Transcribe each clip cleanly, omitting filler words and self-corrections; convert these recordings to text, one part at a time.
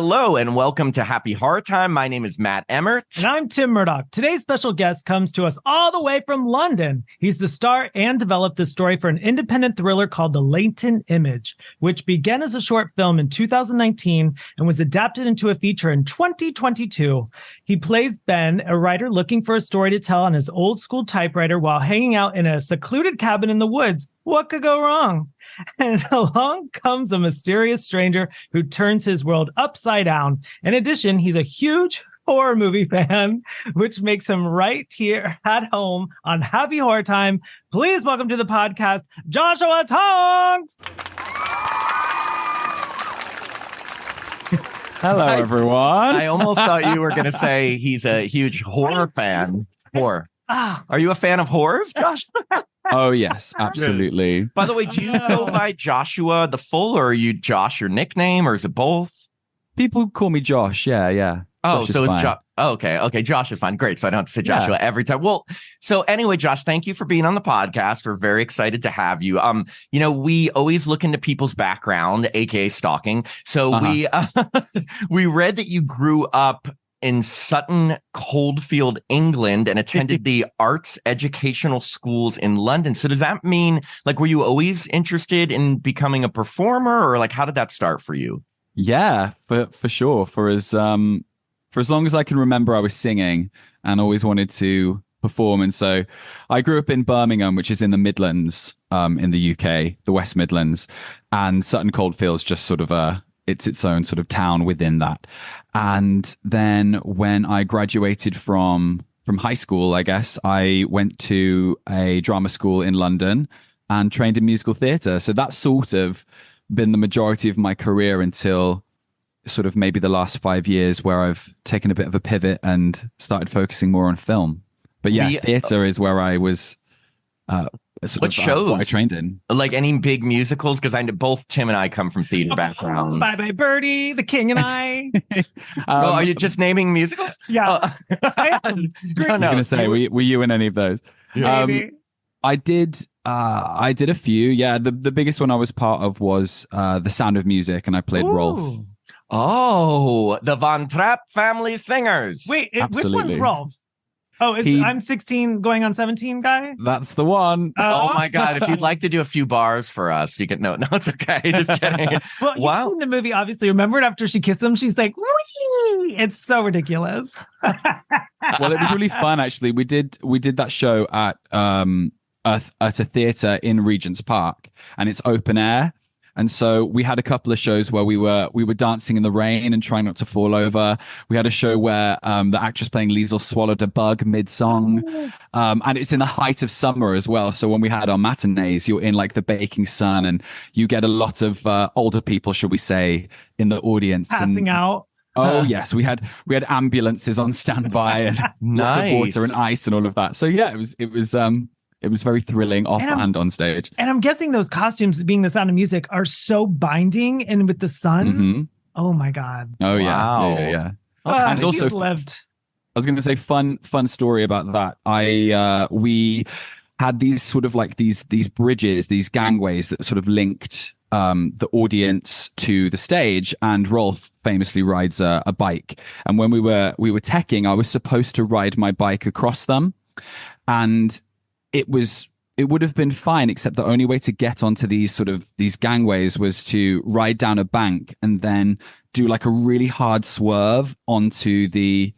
Hello and welcome to Happy Horror Time. My name is Matt Emmert. And I'm Tim Murdoch. Today's special guest comes to us all the way from London. He's the star and developed the story for an independent thriller called The Latent Image, which began as a short film in 2019 and was adapted into a feature in 2022. He plays Ben, a writer looking for a story to tell on his old school typewriter while hanging out in a secluded cabin in the woods. What could go wrong? And along comes a mysterious stranger who turns his world upside down. In addition, he's a huge horror movie fan, which makes him right here at home on Happy Horror Time. Please welcome to the podcast, Joshua Tonks. Hello, everyone. I almost thought you were going to say he's a huge horror fan. Are you a fan of horrors, Josh? Oh, yes, absolutely. By the way, do you go by Joshua the full, or are you Josh your nickname, or is it both? People call me Josh. Yeah. Oh, Josh so it's fine. Josh. Oh, okay. Josh is fine. Great. So I don't have to say Joshua every time. Well, so anyway, Josh, thank you for being on the podcast. We're very excited to have you. We always look into people's background, aka stalking. So we read that you grew up in Sutton Coldfield, England, and attended the arts educational schools in London. So does that mean, like, were you always interested in becoming a performer, or like, how did that start for you? Yeah, for sure. For as long as I can remember, I was singing and always wanted to perform. And so I grew up in Birmingham, which is in the Midlands, in the UK, the West Midlands, and Sutton Coldfield's just sort of it's its own sort of town within that. And then when I graduated from high school, I guess, I went to a drama school in London and trained in musical theatre. So that's sort of been the majority of my career until sort of maybe the last 5 years, where I've taken a bit of a pivot and started focusing more on film. But yeah, theatre is where I was what shows what I trained in. Like any big musicals? Because I know both Tim and I come from theater backgrounds. Bye Bye Birdie, The King and I. Are you just naming musicals? Yeah. I was going to say, were you in any of those? Maybe. I did a few. Yeah, the biggest one I was part of was The Sound of Music, and I played Rolf. Oh, the Von Trapp family singers. Wait, which one's Rolf? Oh, I'm 16 going on 17 guy? That's the one. Oh my God. If you'd like to do a few bars for us, you can. No, it's okay. Just kidding. Well, you've seen the movie, obviously. Remember after she kissed him, she's like, wee! It's so ridiculous. Well, it was really fun, actually. We did that show at a theatre in Regent's Park, and it's open air. And so we had a couple of shows where we were dancing in the rain and trying not to fall over. We had a show where the actress playing Liesl swallowed a bug mid-song. And it's in the height of summer as well. So when we had our matinees, you're in like the baking sun, and you get a lot of older people, shall we say, in the audience. Passing out. Oh, yes. We had ambulances on standby and lots of water and ice and all of that. So yeah, it was very thrilling off and on stage. And I'm guessing those costumes, being The Sound of Music, are so binding, and with the sun. Mm-hmm. Oh my God. Oh wow. Yeah. And also lived. I was going to say fun story about that. We had these sort of like these bridges, these gangways that sort of linked the audience to the stage, and Rolf famously rides a bike. And when we were teching, I was supposed to ride my bike across them, and it would have been fine, except the only way to get onto these gangways was to ride down a bank and then do like a really hard swerve onto the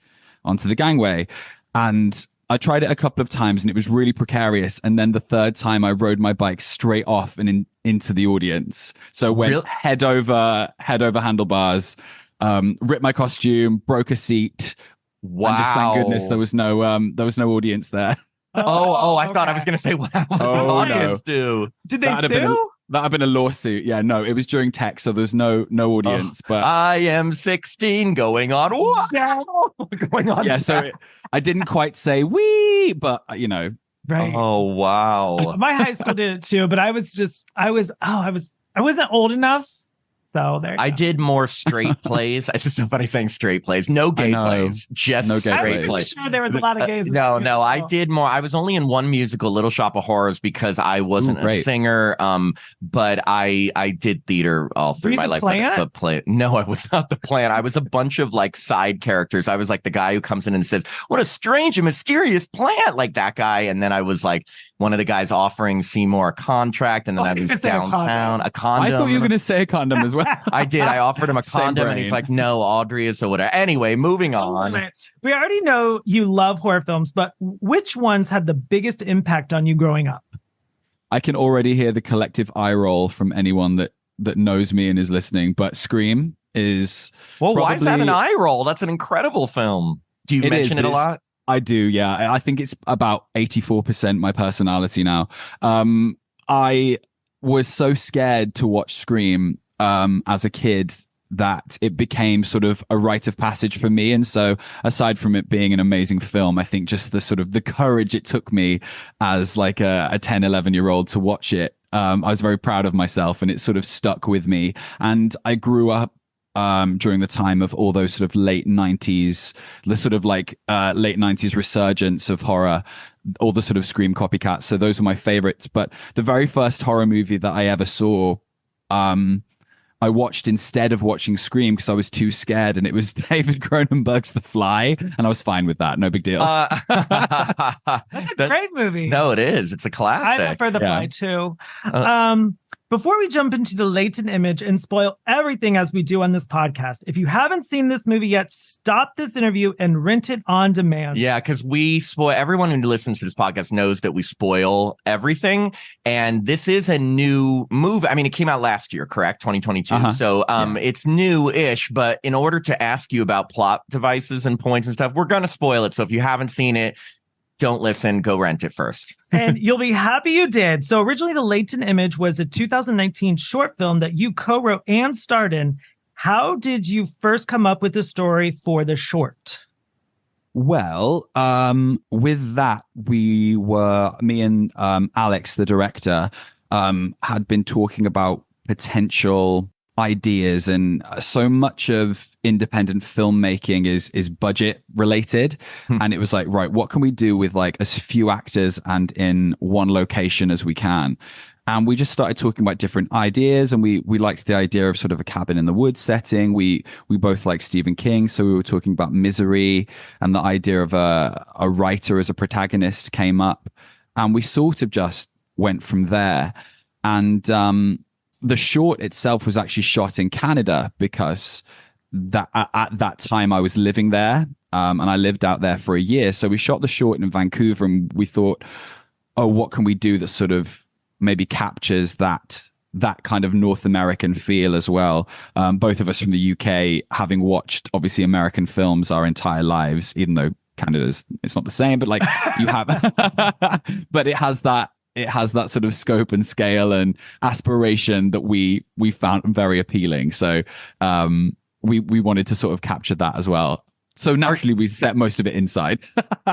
gangway. And I tried it a couple of times, and it was really precarious. And then the third time, I rode my bike straight off and into the audience. So went head over handlebars, ripped my costume, broke a seat. Wow! And just thank goodness there was no audience there. I thought I was going to say, what did the audience do? Did they sue? That'd have been a lawsuit. Yeah, no, it was during tech, so there's no audience. But I am 16 going on. Going on. Yeah, so I didn't quite say "wee," but Right. Oh wow. My high school did it too, but I wasn't old enough So there you I go. did more straight plays. It's just so funny saying straight plays. No gay plays, just No gay straight plays. plays. Sure, there was a lot of gays. No, I did more. I was only in one musical, Little Shop of Horrors, because I wasn't a singer. But I did theater all through my life. No, I was not the plant. I was a bunch of like side characters. I was like the guy who comes in and says, "What a strange and mysterious plant," like that guy. And then I was like one of the guys offering Seymour a contract, and then I was downtown. A condom. I thought you were going to say a condom as well. I did. I offered him a condom, and he's like, "No, Audrey is or whatever." Anyway, moving on. We already know you love horror films, but which ones had the biggest impact on you growing up? I can already hear the collective eye roll from anyone that knows me and is listening. But Scream is why is that an eye roll? That's an incredible film. Do you mention it a lot? I do, yeah. I think it's about 84% my personality now. I was so scared to watch Scream as a kid that it became sort of a rite of passage for me. And so aside from it being an amazing film, I think just the sort of the courage it took me as like a 10, 11-year-old to watch it, I was very proud of myself, and it sort of stuck with me. And I grew up during the time of all those sort of late 90s, the sort of like late 90s resurgence of horror, all the sort of Scream copycats. So those were my favorites. But the very first horror movie that I ever saw, I watched instead of watching Scream because I was too scared, and it was David Cronenberg's The Fly, and I was fine with that. No big deal. That's a great movie. No, it is. It's a classic. I prefer The Fly too. Before we jump into the Latent Image and spoil everything as we do on this podcast, if you haven't seen this movie yet, stop this interview and rent it on demand. Yeah, because we spoil. Everyone who listens to this podcast knows that we spoil everything. And this is a new movie. I mean, it came out last year, correct? 2022. So it's new-ish. But in order to ask you about plot devices and points and stuff, we're going to spoil it. So if you haven't seen it, don't listen, go rent it first. And you'll be happy you did. So originally, The Latent Image was a 2019 short film that you co-wrote and starred in. How did you first come up with the story for the short? Well, with that, me and Alex, the director, had been talking about potential ideas, and so much of independent filmmaking is budget related. And it was like, right, what can we do with like as few actors and in one location as we can? And we just started talking about different ideas, and we liked the idea of sort of a cabin in the woods setting. We both like Stephen King, so we were talking about Misery, and the idea of a writer as a protagonist came up, and we sort of just went from there. And the short itself was actually shot in Canada because at that time I was living there, and I lived out there for a year. So we shot the short in Vancouver, and we thought, oh, what can we do that sort of maybe captures that kind of North American feel as well. Both of us from the UK, having watched obviously American films our entire lives, even though it's not the same, but like you have, but it has that sort of scope and scale and aspiration that we found very appealing. So we wanted to sort of capture that as well. So naturally, we set most of it inside.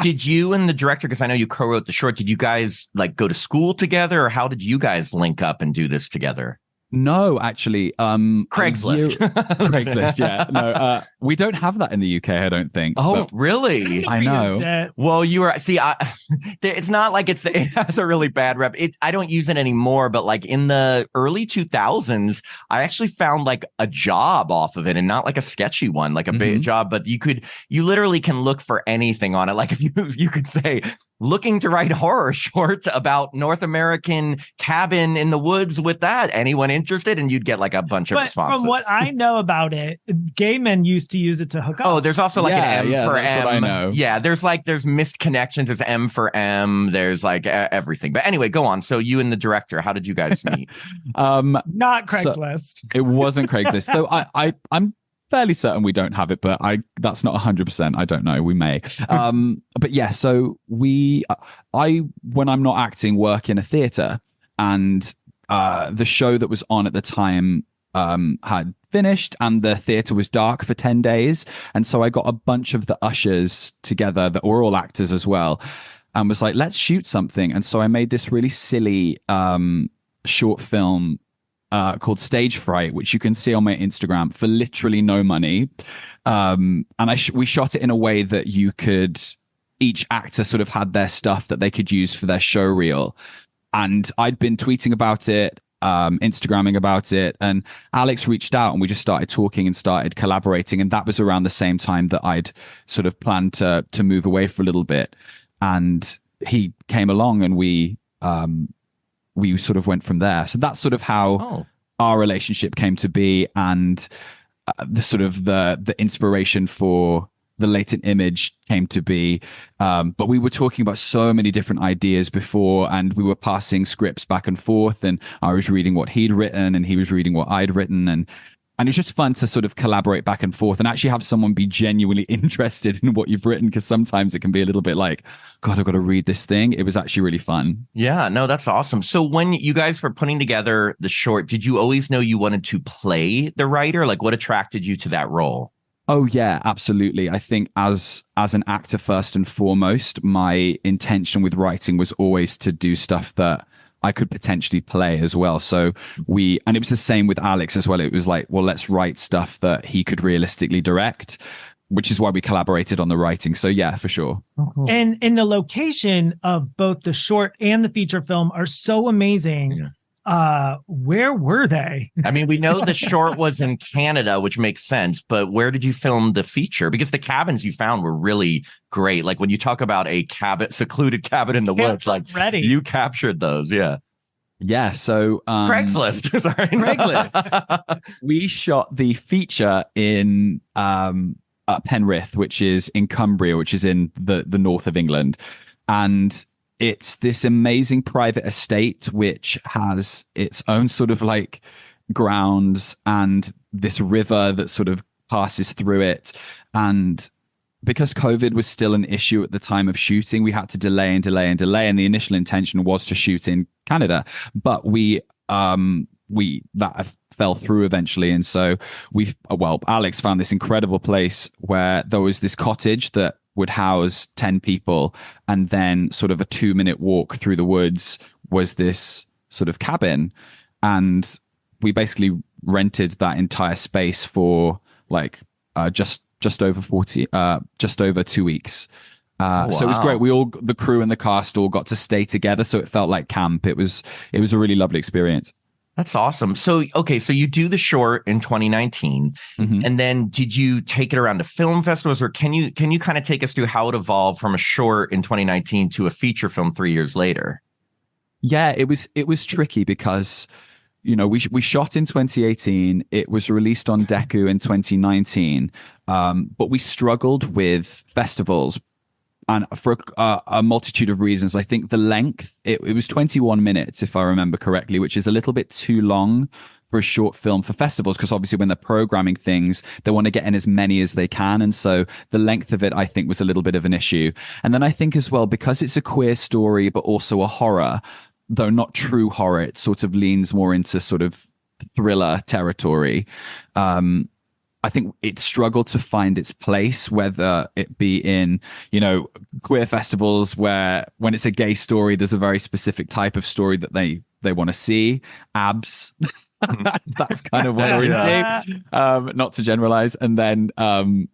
Did you and the director, because I know you co-wrote the short, did you guys like go to school together, or how did you guys link up and do this together? No, actually, Craigslist. Craigslist, yeah. No, we don't have that in the UK, I don't think. Oh, really? I know. Well, it's not like it has a really bad rep. I don't use it anymore, but like in the early 2000s, I actually found like a job off of it, and not like a sketchy one, like a big job, but you literally can look for anything on it. Like if you could say, looking to write horror shorts about North American cabin in the woods with that. Anyone interested? And you'd get like a bunch of responses. From what I know about it, gay men used to use it to hook up. Oh, there's also like an M for that's M. What I know. Yeah, there's missed connections. There's M for M. There's like everything. But anyway, go on. So you and the director, how did you guys meet? Not Craigslist. So it wasn't Craigslist. So I'm fairly certain we don't have it, but that's not 100%. I don't know. We may. But yeah, so I when I'm not acting, work in a theater, and the show that was on at the time had finished, and the theater was dark for 10 days. And so I got a bunch of the ushers together that were all actors as well, and was like, let's shoot something. And so I made this really silly short film called Stage Fright, which you can see on my Instagram for literally no money. And we shot it in a way that you could, each actor sort of had their stuff that they could use for their show reel. And I'd been tweeting about it, Instagramming about it, and Alex reached out and we just started talking and started collaborating. And that was around the same time that I'd sort of planned to move away for a little bit. And he came along and we sort of went from there. So that's sort of how our relationship came to be, and the sort of the inspiration for the Latent Image came to be. But we were talking about so many different ideas before, and we were passing scripts back and forth, and I was reading what he'd written and he was reading what I'd written, and it was just fun to sort of collaborate back and forth and actually have someone be genuinely interested in what you've written, because sometimes it can be a little bit like, God, I've got to read this thing. It was actually really fun. Yeah, no, that's awesome. So when you guys were putting together the short, did you always know you wanted to play the writer? Like, what attracted you to that role? Oh yeah, absolutely. I think as an actor, first and foremost, my intention with writing was always to do stuff that I could potentially play as well. So and it was the same with Alex as well. It was like, well, let's write stuff that he could realistically direct, which is why we collaborated on the writing. So yeah, for sure. And the location of both the short and the feature film are so amazing. Yeah. Where were they? I mean, we know the short was in Canada, which makes sense, but where did you film the feature? Because the cabins you found were really great. Like when you talk about a secluded cabin in the woods, like you captured those. Yeah. Yeah. So Craigslist. Sorry. Craigslist. We shot the feature in Penrith, which is in Cumbria, which is in the north of England. And it's this amazing private estate which has its own sort of like grounds and this river that sort of passes through it. And because COVID was still an issue at the time of shooting, we had to delay. And the initial intention was to shoot in Canada, but that fell through eventually. And so Alex found this incredible place where there was this cottage that would house 10 people, and then sort of a 2-minute walk through the woods was this sort of cabin, and we basically rented that entire space for like just over 2 weeks. Wow. So it was great. The crew and the cast all got to stay together, so it felt like camp. It was a really lovely experience. That's awesome. So, okay, so you do the short in 2019, and then did you take it around to film festivals, or can you kind of take us through how it evolved from a short in 2019 to a feature film 3 years later? Yeah, it was tricky because, we shot in 2018. It was released on Deku in 2019, but we struggled with festivals. And for a multitude of reasons. I think the length, it was 21 minutes, if I remember correctly, which is a little bit too long for a short film for festivals, because obviously when they're programming things, they want to get in as many as they can. And so the length of it, I think, was a little bit of an issue. And then I think as well, because it's a queer story, but also a horror, though not true horror, it sort of leans more into sort of thriller territory. I think it struggled to find its place, whether it be in, queer festivals where when it's a gay story, there's a very specific type of story that they want to see. Abs. That's kind of what we're into, not to generalize. And then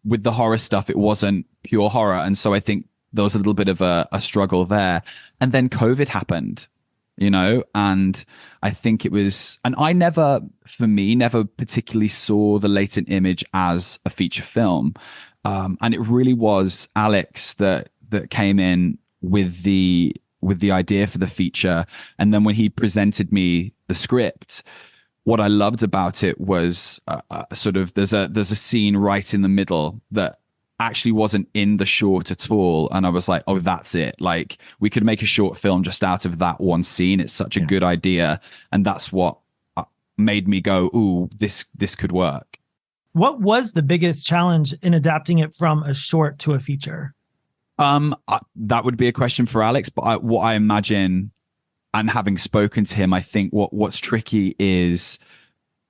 with the horror stuff, it wasn't pure horror. And so I think there was a little bit of a struggle there. And then COVID happened. And I think it was, and I never particularly saw the Latent Image as a feature film. And it really was Alex that came in with the idea for the feature. And then when he presented me the script, what I loved about it was sort of, there's a scene right in the middle that actually wasn't in the short at all, and I was like, oh, that's it. Like, we could make a short film just out of that one scene. It's such a good idea, and that's what made me go, ooh, this could work. What was the biggest challenge in adapting it from a short to a feature? That would be a question for Alex, but what I imagine, and having spoken to him, I think what's tricky is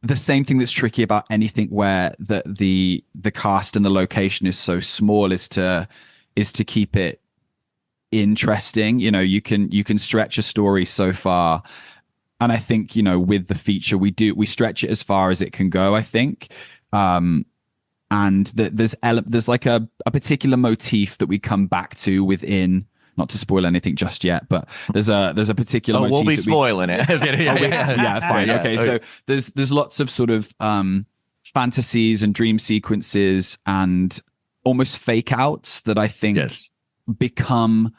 the same thing that's tricky about anything where the cast and the location is so small is to keep it interesting. You can stretch a story so far, And I think, with the feature, we stretch it as far as it can go, I think. And there's like a particular motif that we come back to within, not to spoil anything just yet, but there's a particular motif. We'll be spoiling it. Yeah, fine. Yeah. Okay. So there's lots of sort of fantasies and dream sequences and almost fake outs that I think become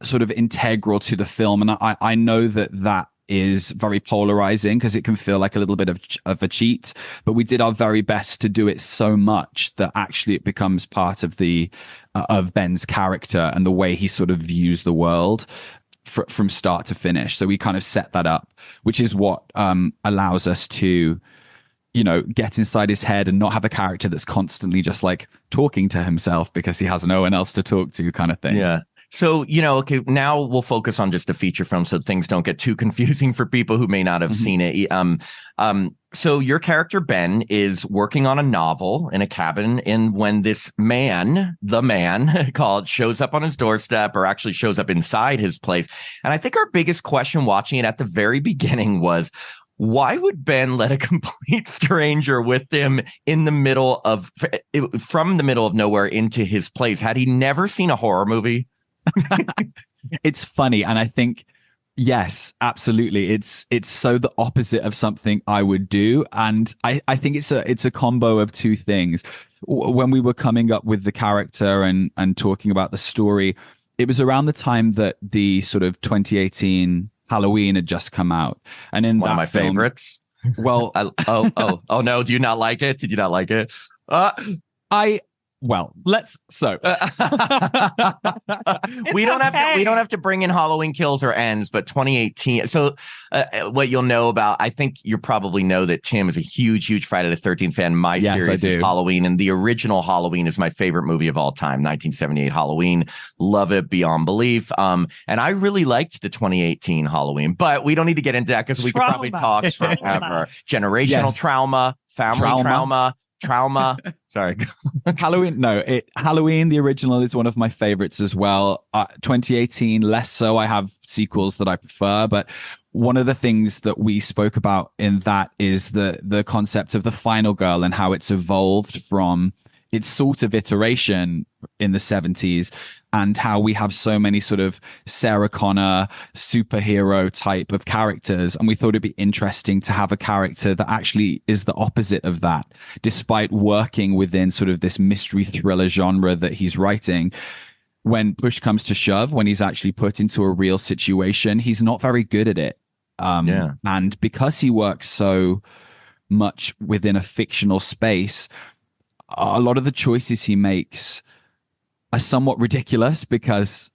sort of integral to the film. And I know that is very polarizing because it can feel like a little bit of a cheat, but we did our very best to do it so much that actually it becomes part of of Ben's character and the way he sort of views the world from start to finish. So we kind of set that up, which is what allows us to get inside his head and not have a character that's constantly just like talking to himself because he has no one else to talk to, kind of thing. Yeah. So, okay, now we'll focus on just the feature film so things don't get too confusing for people who may not have seen it. So your character, Ben, is working on a novel in a cabin, and when this man, the man called, shows up on his doorstep, or actually shows up inside his place. And I think our biggest question watching it at the very beginning was, why would Ben let a complete stranger with him in the middle of, from the middle of nowhere into his place? Had he never seen a horror movie? It's funny, and I think yes, absolutely, it's so the opposite of something I would do, and I think it's a combo of two things. When we were coming up with the character and talking about the story, it was around the time that the sort of 2018 Halloween had just come out, and in one of my favorites. Well, oh no, do you not like it? Did you not like it? Well, so we don't have to bring in Halloween Kills or Ends, but 2018. So what you'll know about, I think you probably know that Tim is a huge Friday the 13th fan. My series is Halloween, and the original Halloween is my favorite movie of all time, 1978 Halloween. Love it beyond belief. And I really liked the 2018 Halloween, but we don't need to get into that because we could probably talk forever. Generational trauma, family trauma. Sorry. Halloween, the original is one of my favorites as well. 2018, less so. I have sequels that I prefer, but one of the things that we spoke about in that is the concept of the final girl and how it's evolved from its sort of iteration in the 70s, and how we have so many sort of Sarah Connor superhero type of characters. And we thought it'd be interesting to have a character that actually is the opposite of that, despite working within sort of this mystery thriller genre that he's writing. When push comes to shove, when he's actually put into a real situation, he's not very good at it. And because he works so much within a fictional space, a lot of the choices he makes are somewhat ridiculous because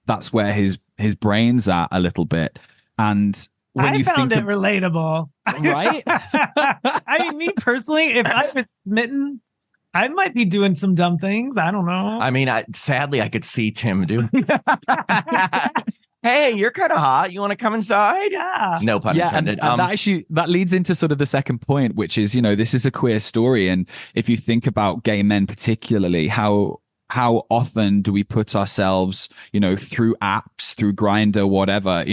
that's where his brain's at a little bit. And when I found it relatable, right? I mean, me personally, if I was smitten, I might be doing some dumb things. I don't know. I mean, sadly, I could see Tim doing. Hey, you're kind of hot. You want to come inside? Yeah. No pun intended. And that leads into sort of the second point, which is, this is a queer story. And if you think about gay men particularly, how often do we put ourselves, through apps, through Grindr, whatever,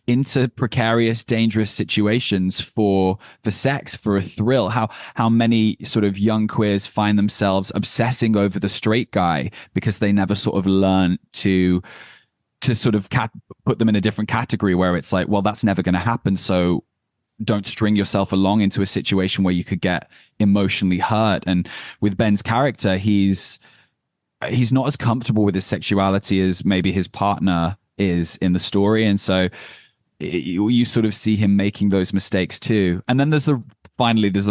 into precarious, dangerous situations for sex, for a thrill? How many sort of young queers find themselves obsessing over the straight guy because they never sort of learn to sort of put them in a different category where it's like, well, that's never going to happen. So don't string yourself along into a situation where you could get emotionally hurt. And with Ben's character, he's not as comfortable with his sexuality as maybe his partner is in the story. And so you sort of see him making those mistakes too. And then there's the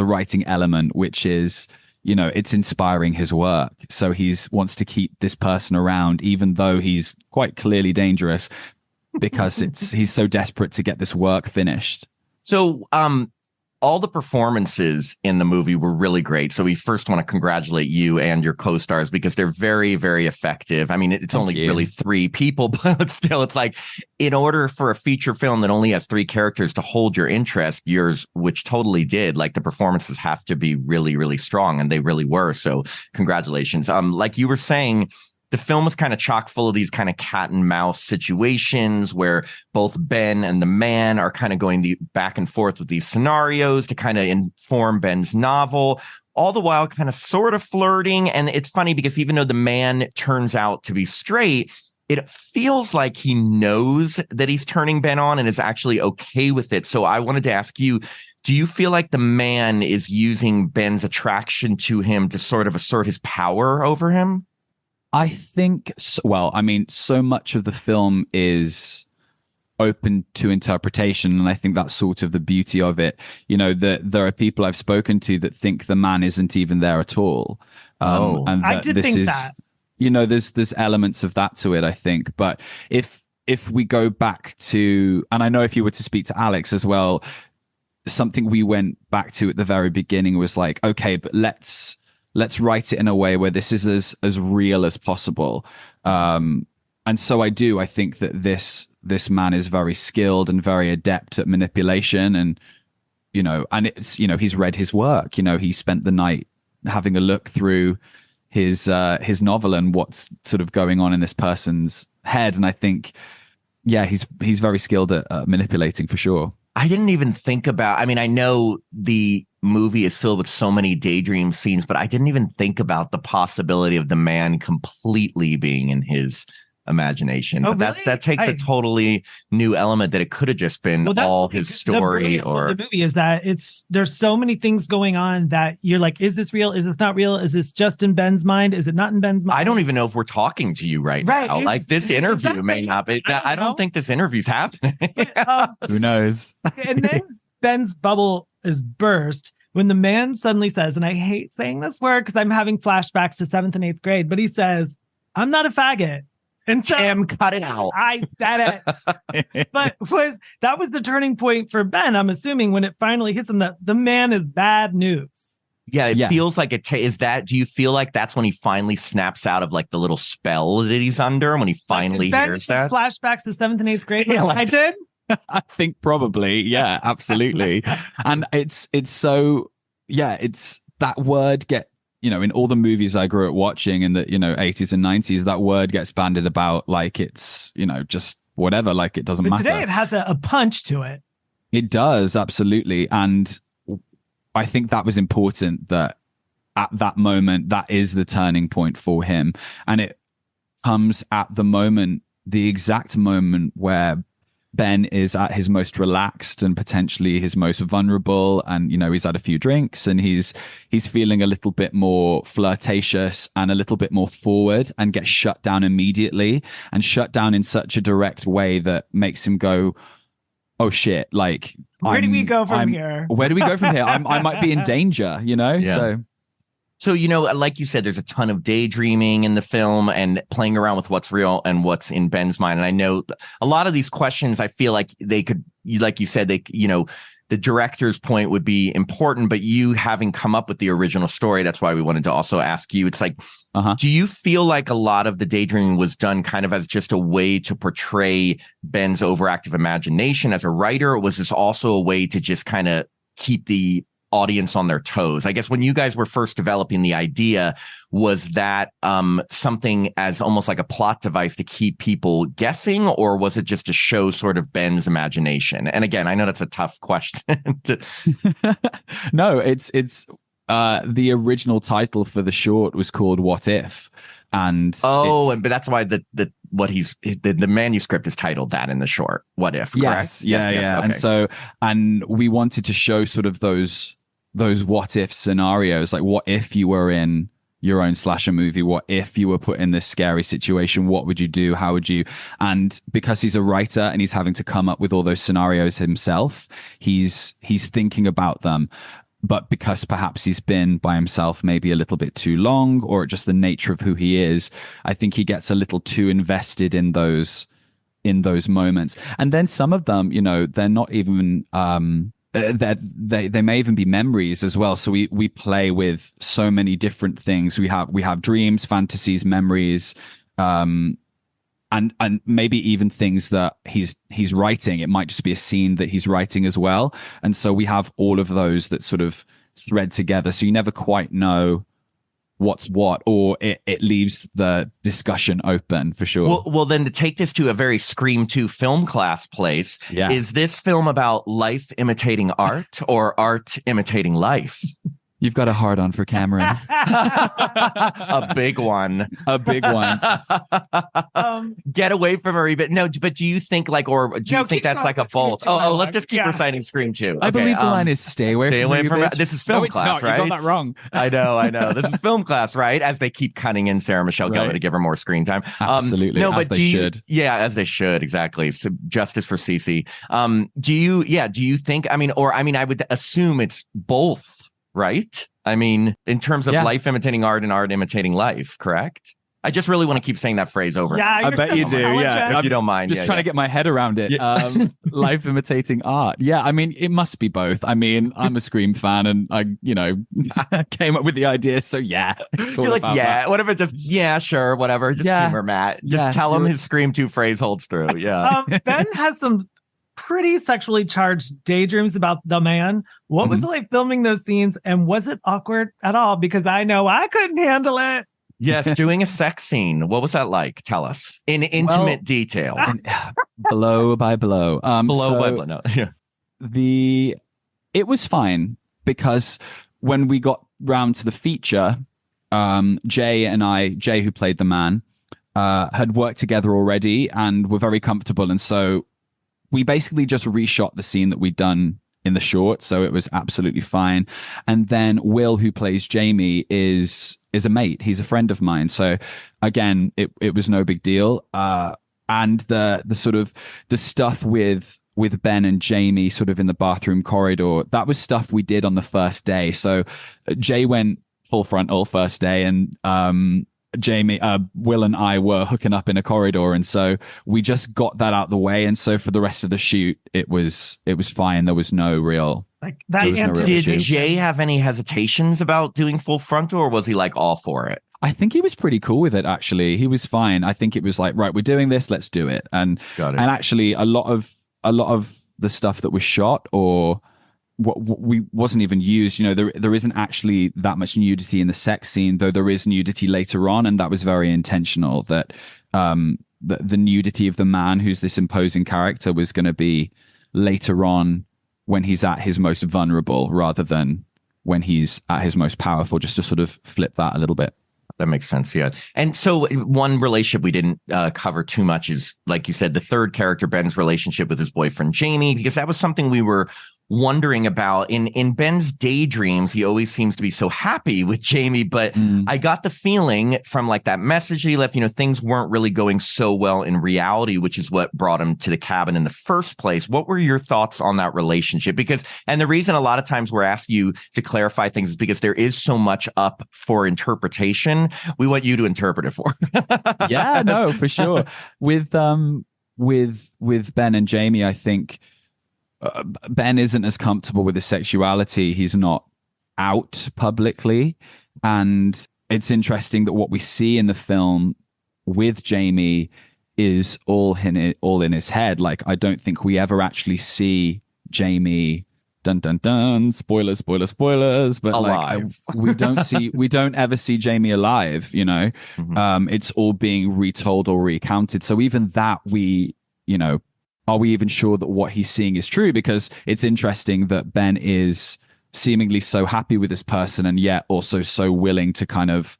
writing element, which is, it's inspiring his work. So wants to keep this person around, even though he's quite clearly dangerous, because he's so desperate to get this work finished. So, all the performances in the movie were really great. So we first want to congratulate you and your co-stars because they're very, very effective. I mean, it's only really 3 people, but still, it's like, in order for a feature film that only has 3 characters to hold your interest, yours, which totally did, like the performances have to be really, really strong, and they really were. So congratulations. Like you were saying, the film was kind of chock full of these kind of cat and mouse situations where both Ben and the man are kind of going back and forth with these scenarios to kind of inform Ben's novel, all the while kind of sort of flirting. And it's funny because even though the man turns out to be straight, it feels like he knows that he's turning Ben on and is actually okay with it. So I wanted to ask you, do you feel like the man is using Ben's attraction to him to sort of assert his power over him? I think, well, I mean, so much of the film is open to interpretation, and I think that's sort of the beauty of it. You know, there are people I've spoken to that think the man isn't even there at all. And I did think that. You know, there's elements of that to it, I think. But if we go back to, and I know if you were to speak to Alex as well, something we went back to at the very beginning was like, okay, but let's write it in a way where this is as real as possible. And so I think that this man is very skilled and very adept at manipulation, and you know, and it's, you know, he's read his work. You know, he spent the night having a look through his novel and what's sort of going on in this person's head. And I think, yeah, he's very skilled at manipulating for sure. I didn't even think about, I mean, I know the movie is filled with so many daydream scenes, but I didn't even think about the possibility of the man completely being in his imagination. Oh, but really? that takes a totally new element that it could have just been all his story. Or the movie is that there's so many things going on that you're like, is this real? Is this not real? Is this just in Ben's mind? Is it not in Ben's mind? I don't even know if we're talking to you right now. Like this interview may not be. I don't think this interview's happening. Who knows? And then Ben's bubble is burst when the man suddenly says, and I hate saying this word because I'm having flashbacks to 7th and 8th grade, but he says, "I'm not a faggot." And so Tim, cut it out. I said it. But that was the turning point for Ben, I'm assuming, when it finally hits him that the man is bad news. Yeah, it feels like it is that. Do you feel like that's when he finally snaps out of like the little spell that he's under, when he finally hears that? Flashbacks to 7th and 8th grade. Yeah, I did. I think probably. Yeah, absolutely. And it's so, yeah, it's that word you know, in all the movies I grew up watching in the, you know, 80s and 90s, that word gets bandied about like it's, you know, just whatever, like it doesn't matter. Today it has a punch to it. It does, absolutely. And I think that was important, that at that moment, that is the turning point for him. And it comes at the exact moment where Ben is at his most relaxed and potentially his most vulnerable, and you know, he's had a few drinks and he's feeling a little bit more flirtatious and a little bit more forward, and gets shut down immediately, and shut down in such a direct way that makes him go, oh shit, like where do we go from here? Where do we go from here? I might be in danger, you know? Yeah. So, you know, like you said, there's a ton of daydreaming in the film and playing around with what's real and what's in Ben's mind. And I know a lot of these questions, I feel like they could, like you said, you know, the director's point would be important, but you having come up with the original story, that's why we wanted to also ask you. It's like, do you feel like a lot of the daydreaming was done kind of as just a way to portray Ben's overactive imagination as a writer? Or was this also a way to just kind of keep the audience on their toes? I guess when you guys were first developing the idea, was that something as almost like a plot device to keep people guessing, or was it just to show sort of Ben's imagination? And again, I know that's a tough question. No, it's the original title for the short was called What If? And but that's why the manuscript is titled that in the short. What if? Yes, correct? Yeah. Okay. And we wanted to show sort of those what if scenarios, like what if you were in your own slasher movie? What if you were put in this scary situation? What would you do? How would you? And because he's a writer and he's having to come up with all those scenarios himself, he's thinking about them. But because perhaps he's been by himself maybe a little bit too long, or just the nature of who he is, I think he gets a little too invested in those moments. And then some of them, you know, they're not even they may even be memories as well. So we play with so many different things. We have dreams, fantasies, memories, and maybe even things that he's writing. It might just be a scene that he's writing as well. And so we have all of those that sort of thread together. So you never quite know what's what, or it leaves the discussion open for sure. Well, then to take this to a very Scream 2 film class place, is this film about life imitating art or art imitating life? You've got a hard on for Cameron. A big one. A big one. Get away from her. But do you think do you think that's like a fault? Let's just keep reciting Scream 2. I believe the line is stay away from her. This is film class, right? You got that wrong. I know. This is film class, right? As they keep cutting in Sarah Michelle Gellar to give her more screen time. Absolutely. As they should. Yeah, as they should. Exactly. So justice for Cece. Do you think, I would assume it's both. Right? I mean, in terms of life imitating art and art imitating life, correct? I just really want to keep saying that phrase over. Yeah, I bet you do. Yeah, if you don't mind. Just trying to get my head around it. Yeah. Life imitating art. Yeah, I mean, it must be both. I mean, I'm a Scream fan, and I, came up with the idea. So yeah, you're like, that. What if it just, sure, whatever. Just humor Matt. Just tell him his Scream 2 phrase holds true. Yeah. Ben has some pretty sexually charged daydreams about the man. What was it like filming those scenes, and was it awkward at all? Because I know I couldn't handle it. Yes, doing a sex scene. What was that like? Tell us in intimate detail. Blow by blow. Blow by blow. No. Yeah. It was fine because when we got round to the feature, Jay, who played the man, had worked together already and were very comfortable, and so we basically just reshot the scene that we'd done in the short, so it was absolutely fine. And then Will, who plays Jamie, is a mate. He's a friend of mine. So again, it was no big deal. And the sort of the stuff with Ben and Jamie sort of in the bathroom corridor, that was stuff we did on the first day. So Jay went full frontal first day, and Jamie, Will and I were hooking up in a corridor, and so we just got that out the way. And so for the rest of the shoot, it was fine. There was no real Did Jay have any hesitations about doing full frontal, or was he like all for it? I think he was pretty cool with it. Actually, he was fine. I think it was like, right, we're doing this, let's do it. And actually, a lot of the stuff that was shot or what we wasn't even used, there isn't actually that much nudity in the sex scene, though there is nudity later on, and that was very intentional. That the nudity of the man, who's this imposing character, was going to be later on when he's at his most vulnerable rather than when he's at his most powerful, just to sort of flip that a little bit. That makes sense. Yeah. And so one relationship we didn't cover too much is, like you said, the third character, Ben's relationship with his boyfriend, Jamie, because that was something we were wondering about. In Ben's daydreams, he always seems to be so happy with Jamie, but I got the feeling from like that message he left, things weren't really going so well in reality, which is what brought him to the cabin in the first place. What were your thoughts on that relationship? And the reason a lot of times we're asking you to clarify things is because there is so much up for interpretation. We want you to interpret it for. Yeah, no, for sure. With Ben and Jamie, I think Ben isn't as comfortable with his sexuality. He's not out publicly. And it's interesting that what we see in the film with Jamie is all in his head. Like, I don't think we ever actually see Jamie, dun dun dun, spoilers, but alive. Like we don't ever see Jamie alive, It's all being retold or recounted. So even that, are we even sure that what he's seeing is true? Because it's interesting that Ben is seemingly so happy with this person and yet also so willing to kind of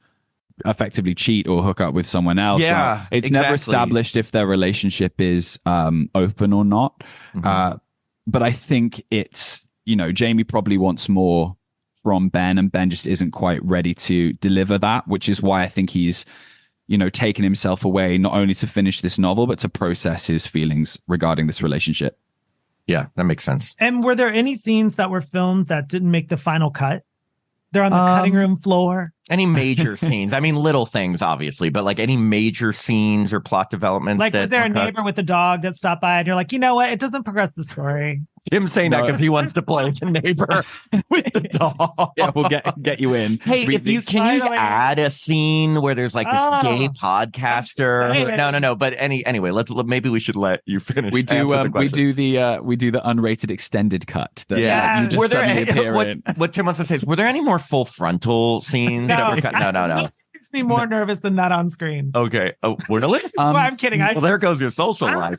effectively cheat or hook up with someone else. Yeah, like, it's never established if their relationship is open or not. But I think it's, Jamie probably wants more from Ben, and Ben just isn't quite ready to deliver that, which is why I think he's taken himself away, not only to finish this novel, but to process his feelings regarding this relationship. Yeah, that makes sense. And were there any scenes that were filmed that didn't make the final cut? They're on the cutting room floor. Any major scenes? I mean, little things, obviously, but like any major scenes or plot developments? Like, was there a neighbor with a dog that stopped by and you're like, you know what? It doesn't progress the story. Him saying that because he wants to play the neighbor with the dog. Yeah, we'll get you in. Hey, can you add a scene where there's like this gay podcaster? No. But anyway, maybe we should let you finish. We do the unrated extended cut. You just suddenly appear in. What Tim wants to say is, were there any more full frontal scenes? never cut. No. It makes me more nervous than that on screen. Okay. Oh, really? Well, I'm kidding. Well, there goes your social life.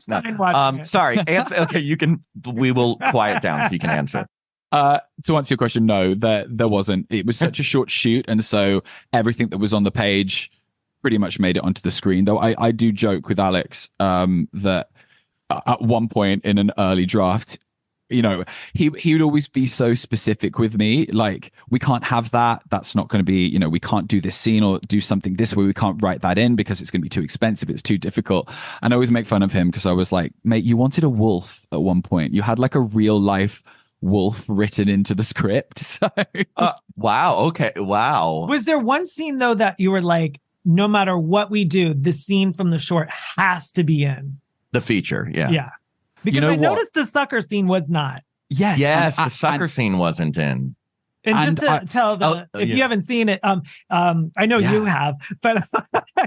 Sorry. Answer. Okay, you can. We will quiet down so you can answer. To answer your question, no, there wasn't. It was such a short shoot, and so everything that was on the page pretty much made it onto the screen. Though I do joke with Alex that at one point in an early draft, he would always be so specific with me, like, we can't have that. That's not going to be, we can't do this scene or do something this way. We can't write that in because it's going to be too expensive. It's too difficult. And I always make fun of him because I was like, mate, you wanted a wolf at one point. You had like a real life wolf written into the script. So wow. Okay. Wow. Was there one scene though that you were like, no matter what we do, the scene from the short has to be in the feature? Yeah. Yeah. Because I noticed the sucker scene was not. Yes. The sucker scene wasn't in. And just to tell if you haven't seen it, I know you have, but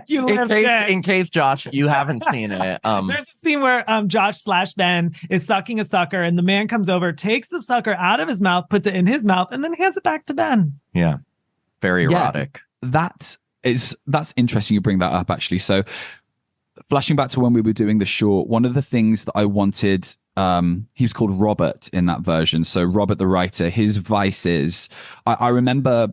you in case Josh, you haven't seen it. There's a scene where Josh / Ben is sucking a sucker, and the man comes over, takes the sucker out of his mouth, puts it in his mouth, and then hands it back to Ben. Yeah, very erotic. That's interesting. You bring that up, actually. So, flashing back to when we were doing the short, one of the things that I wanted. He was called Robert in that version. So Robert, the writer, his vices. I remember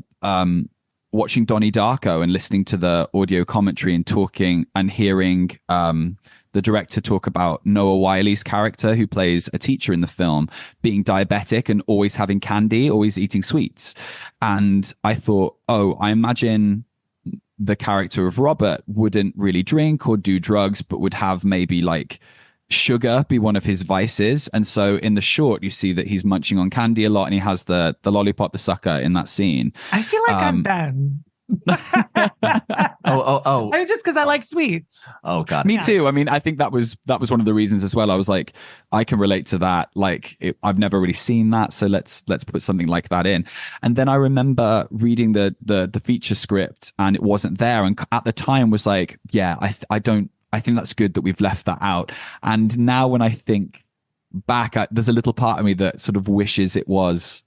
watching Donnie Darko and listening to the audio commentary and talking and hearing the director talk about Noah Wiley's character, who plays a teacher in the film, being diabetic and always having candy, always eating sweets. And I thought, I imagine the character of Robert wouldn't really drink or do drugs, but would have maybe like sugar be one of his vices. And so in the short, you see that he's munching on candy a lot, and he has the lollipop, the sucker in that scene. I feel like I'm Ben. Oh. I mean, just because I like sweets. Oh God. Me too. I mean, I think that was one of the reasons as well. I was like, I can relate to that. Like, I've never really seen that, so let's put something like that in. And then I remember reading the feature script, and it wasn't there. And at the time was like, yeah, I think that's good that we've left that out. And now when I think back, there's a little part of me that sort of wishes it was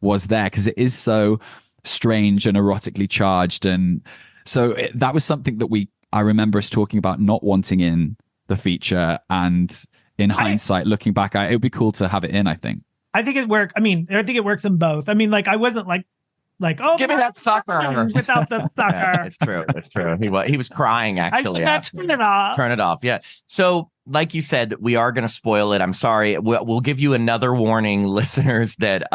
there, because it is so strange and erotically charged. And so that was something that I remember us talking about not wanting in the feature. And in hindsight, looking back, it would be cool to have it in, I think. I think it worked. I mean, I think it works in both. I mean, like, I wasn't like, oh, give me that sucker without the sucker. Yeah, it's true. He was crying actually. Turn it off. Turn it off. Yeah. So, like you said, we are going to spoil it. I'm sorry. We'll give you another warning, listeners, that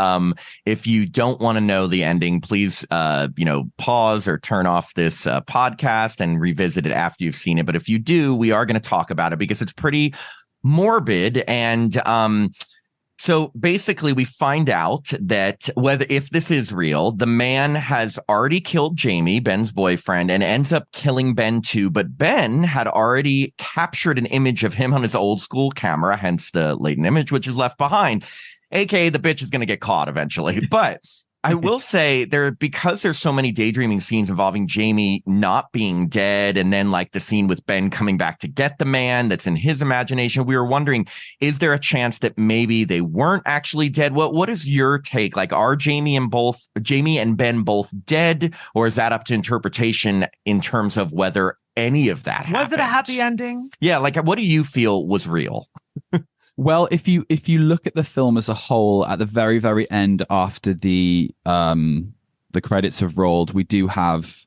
if you don't want to know the ending, please pause or turn off this podcast and revisit it after you've seen it. But if you do, we are going to talk about it because it's pretty morbid. And so basically, we find out that if this is real, the man has already killed Jamie, Ben's boyfriend, and ends up killing Ben too. But Ben had already captured an image of him on his old school camera, hence the latent image, which is left behind. AKA the bitch is going to get caught eventually. But I will say because there's so many daydreaming scenes involving Jamie not being dead, and then like the scene with Ben coming back to get the man that's in his imagination, we were wondering, is there a chance that maybe they weren't actually dead? What is your take? Like, are Jamie and Ben both dead, or is that up to interpretation in terms of whether any of that happened? Was it a happy ending? Yeah, like, what do you feel was real? Well, if you look at the film as a whole, at the very, very end, after the credits have rolled, we do have,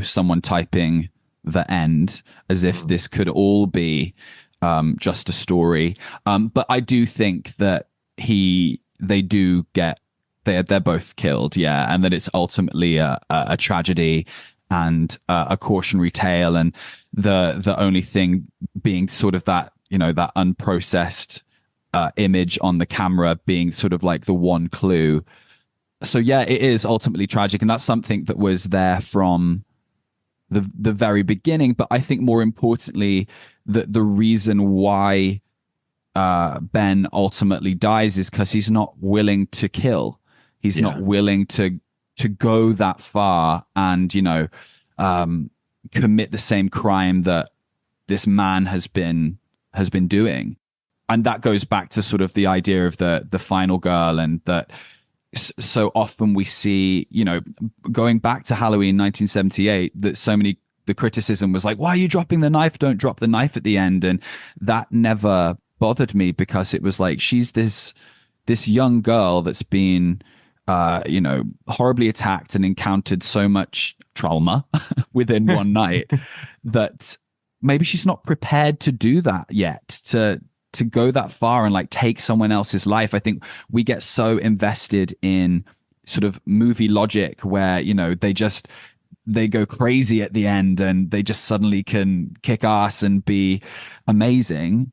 someone typing the end as if this could all be just a story. But I do think that they're both killed, yeah, and that it's ultimately a tragedy and a cautionary tale, and the only thing being sort of that, that unprocessed image on the camera being sort of like the one clue. So yeah, it is ultimately tragic, and that's something that was there from the very beginning. But I think more importantly, the reason why Ben ultimately dies is because he's not willing to kill. He's not willing to go that far and commit the same crime that this man has been doing. And that goes back to sort of the idea of the final girl, and that so often we see, going back to Halloween 1978, that the criticism was like, why are you dropping the knife? Don't drop the knife at the end. And that never bothered me, because it was like, she's this young girl that's been, horribly attacked and encountered so much trauma within one night that maybe she's not prepared to do that yet, to go that far and like take someone else's life. I think we get so invested in sort of movie logic where, they go crazy at the end and they just suddenly can kick ass and be amazing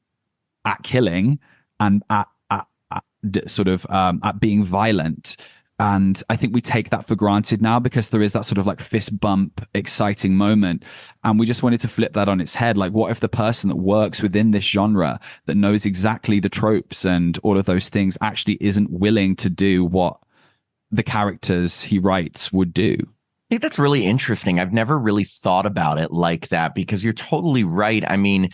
at killing and at being violent. And I think we take that for granted now, because there is that sort of like fist bump, exciting moment. And we just wanted to flip that on its head. Like, what if the person that works within this genre, that knows exactly the tropes and all of those things, actually isn't willing to do what the characters he writes would do? I think that's really interesting. I've never really thought about it like that, because you're totally right. I mean,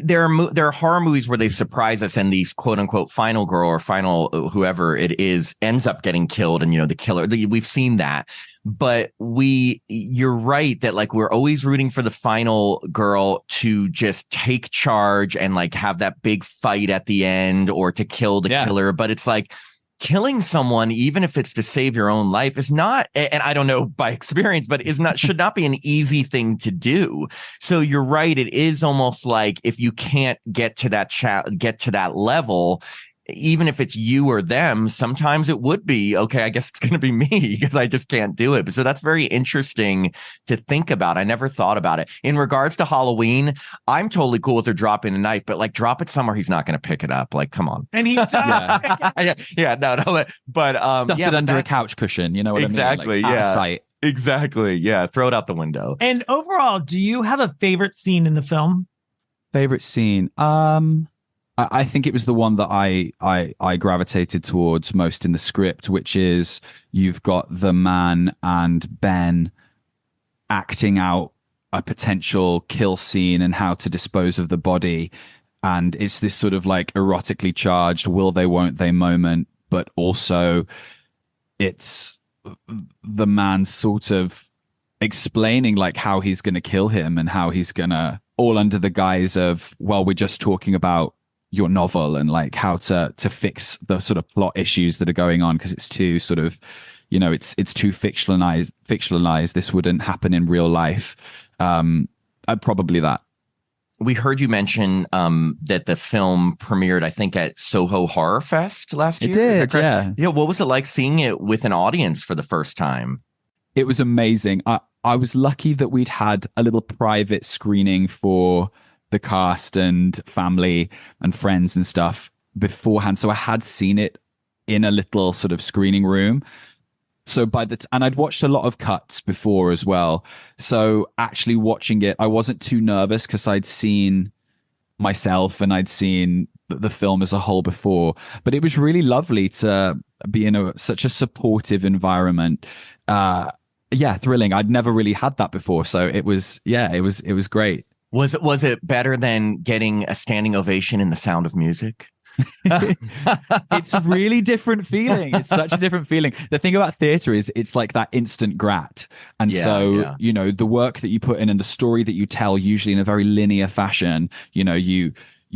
there are horror movies where they surprise us and these quote unquote final girl or final whoever it is ends up getting killed, and the killer, we've seen that. But you're right that like we're always rooting for the final girl to just take charge and like have that big fight at the end, or to kill the killer. But it's like, killing someone, even if it's to save your own life, is not, and I don't know by experience, but should not be an easy thing to do. So you're right. It is almost like, if you can't get to that level, even if it's you or them, sometimes it would be, okay, I guess it's going to be me, because I just can't do it. So that's very interesting to think about. I never thought about it. In regards to Halloween, I'm totally cool with her dropping a knife, but like, drop it somewhere he's not going to pick it up. Like, come on. And he does. No. But stuff it under a couch cushion. You know what exactly, I mean? Like, sight. Exactly. Yeah. Throw it out the window. And overall, do you have a favorite scene in the film? Favorite scene? I think it was the one that I gravitated towards most in the script, which is, you've got the man and Ben acting out a potential kill scene and how to dispose of the body. And it's this sort of like erotically charged will they, won't they moment, but also it's the man sort of explaining like how he's going to kill him and how he's going to, all under the guise of, well, we're just talking about your novel and like how to fix the sort of plot issues that are going on, because it's too sort of, it's too fictionalized. This wouldn't happen in real life. Probably that. We heard you mention that the film premiered, I think, at Soho Horror Fest last year. It did, yeah. Yeah. What was it like seeing it with an audience for the first time? It was amazing. I was lucky that we'd had a little private screening for the cast and family and friends and stuff beforehand. So I had seen it in a little sort of screening room. So and I'd watched a lot of cuts before as well. So actually watching it, I wasn't too nervous, because I'd seen myself and I'd seen the film as a whole before. But it was really lovely to be in such a supportive environment. Thrilling. I'd never really had that before. So it was great. Was it better than getting a standing ovation in The Sound of Music? It's a really different feeling. It's such a different feeling. The thing about theater is it's like that instant grat. And the work that you put in and the story that you tell, usually in a very linear fashion, you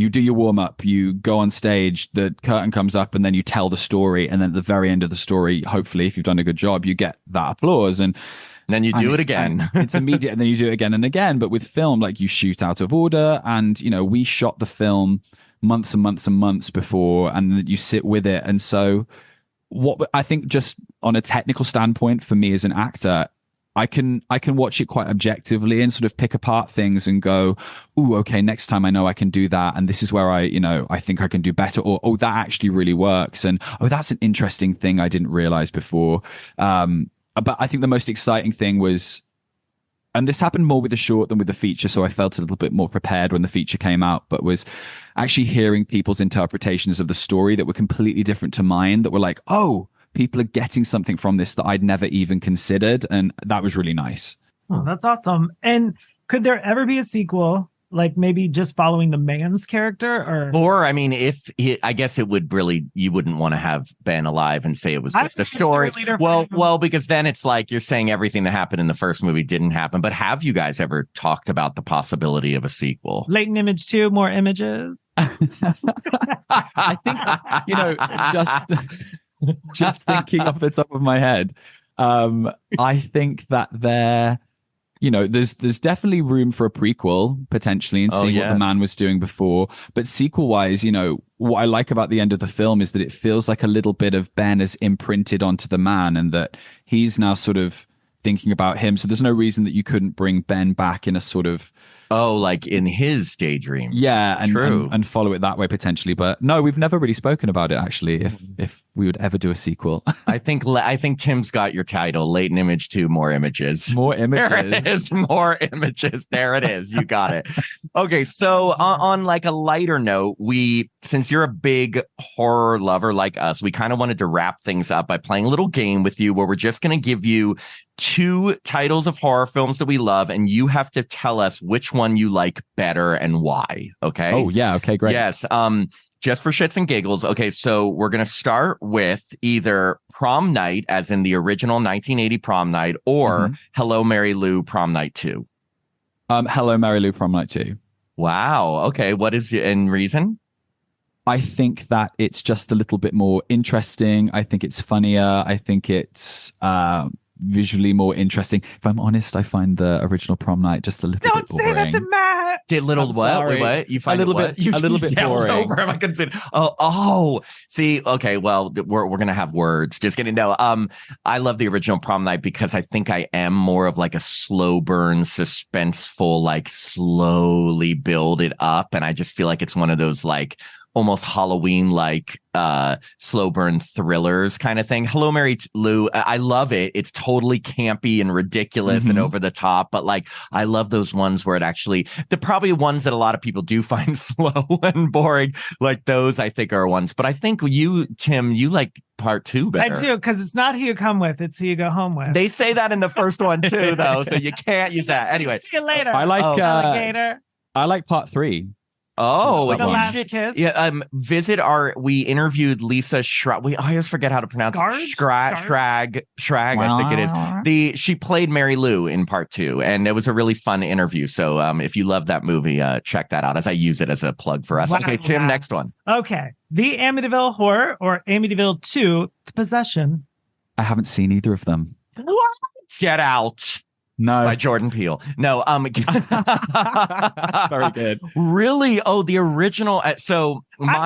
do your warm up, you go on stage, the curtain comes up, and then you tell the story. And then at the very end of the story, hopefully, if you've done a good job, you get that applause. And then you do it again. It's immediate, and then you do it again and again. But with film, like, you shoot out of order, and we shot the film months and months and months before, and you sit with it. And so, what I think, just on a technical standpoint, for me as an actor, I can watch it quite objectively and sort of pick apart things and go, "Ooh, okay, next time I know I can do that, and this is where I think I can do better," or "Oh, that actually really works," and "Oh, that's an interesting thing I didn't realize before." But I think the most exciting thing was, and this happened more with the short than with the feature, so I felt a little bit more prepared when the feature came out, but was actually hearing people's interpretations of the story that were completely different to mine, that were like, oh, people are getting something from this that I'd never even considered. And that was really nice. Oh, that's awesome. And could there ever be a sequel Like maybe just following the man's character, or I mean, I guess it would really, you wouldn't want to have Ben alive and say it was just a story. Well, because then it's like you're saying everything that happened in the first movie didn't happen. But have you guys ever talked about the possibility of a sequel? Latent Image 2, more images. I think, just thinking off the top of my head, I think that there's definitely room for a prequel potentially and seeing what the man was doing before. But sequel wise, what I like about the end of the film is that it feels like a little bit of Ben is imprinted onto the man and that he's now sort of thinking about him. So there's no reason that you couldn't bring Ben back in a sort of like in his daydream. Yeah, and follow it that way potentially. But no, we've never really spoken about it actually. If we would ever do a sequel, I think Tim's got your title. Latent Image 2, more images. More images. There it is. More images. There it is. You got it. Okay, so on like a lighter note, since you're a big horror lover like us, we kind of wanted to wrap things up by playing a little game with you where we're just going to give you 2 titles of horror films that we love, and you have to tell us which one you like better and why. Okay. Oh yeah. Okay, great. Yes. Just for shits and giggles. Okay, so we're gonna start with either Prom Night, as in the original 1980 Prom Night, or Hello, Mary Lou, Prom Night 2. Hello, Mary Lou, Prom Night 2. Wow. Okay. What is in reason? I think that it's just a little bit more interesting. I think it's funnier. I think it's visually more interesting. If I'm honest, I find the original Prom Night just a little bit boring. Don't say that to Matt. Did little I'm what? sorry. Wait, what? You find a little it bit, a little bit boring. Over him. I couldn't say. Oh. See, okay. Well, we're gonna have words. Just kidding. No. I love the original Prom Night because I think I am more of like a slow burn, suspenseful, like slowly build it up, and I just feel like it's one of those like almost Halloween like slow burn thrillers kind of thing. Hello, Mary Lou. I love it. It's totally campy and ridiculous and over the top, but like I love those ones where the probably ones that a lot of people do find slow and boring. Like those I think are ones. But I think you, Tim, you like part 2 better. I do, because it's not who you come with, it's who you go home with. They say that in the first one too, though, so you can't use that. Anyway. See you later. I like alligator. I like part 3. Oh, The Last Kiss. Yeah. We interviewed Lisa I always forget how to pronounce it. Schrag, I think it is. She played Mary Lou in part 2, and it was a really fun interview. So if you love that movie, check that out as I use it as a plug for us. Wow. Okay, Tim, next one. Okay. The Amityville Horror or Amityville 2, The Possession. I haven't seen either of them. What? Get Out. No. By Jordan Peele. No. Very good. Really? Oh, the original. I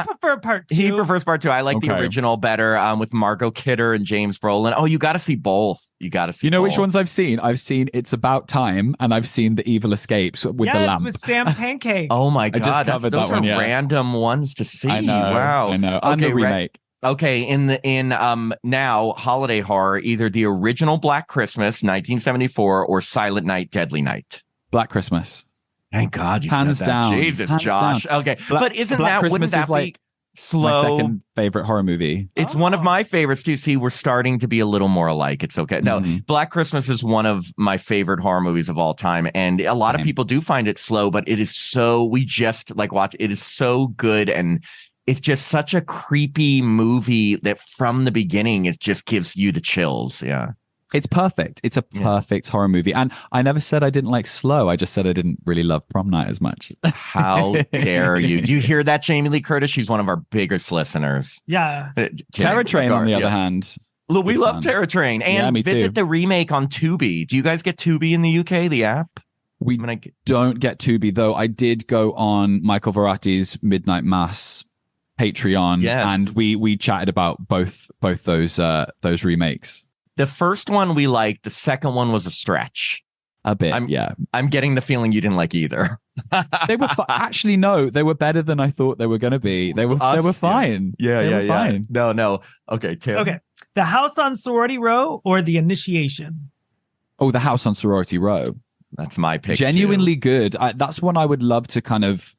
prefer part 2. He prefers part 2. I like the original better, with Margot Kidder and James Brolin. Oh, you got to see both. You know both. Which ones I've seen? I've seen It's About Time, and I've seen The Evil Escapes with the lamp. With Sam Pancake. Oh my God. I just covered those that one. are Yeah. random ones to see. I know. Wow. I know. And the remake. Okay, in now holiday horror, either the original Black Christmas 1974 or Silent Night, Deadly Night. Black Christmas. Thank God you Hands said that. down. Jesus, Hands Josh. down. Okay, Black Christmas wouldn't that is like be slow? My second favorite horror movie. It's one of my favorites too. See, we're starting to be a little more alike. It's okay. No, Black Christmas is one of my favorite horror movies of all time, and a lot of people do find it slow, but it is so. We just like watch. It is so good and. It's just such a creepy movie that from the beginning, it just gives you the chills. Yeah. It's perfect. It's a perfect horror movie. And I never said I didn't like slow. I just said I didn't really love Prom Night as much. How dare you? Do you hear that, Jamie Lee Curtis? She's one of our biggest listeners. Yeah. Terror Train, on the other hand. Look, we love Terror Train. And visit the remake on Tubi. Do you guys get Tubi in the UK, the app? We don't get Tubi, though. I did go on Michael Varati's Midnight Mass Patreon, and we chatted about both those remakes. The first one we liked. The second one was a stretch. A bit, I'm getting the feeling you didn't like either. They were actually no, they were better than I thought they were going to be. They were fine. Yeah, fine. No. Okay, Tim. Okay, The House on Sorority Row or The Initiation. Oh, The House on Sorority Row. That's my pick. Genuinely good. That's one I would love to kind of.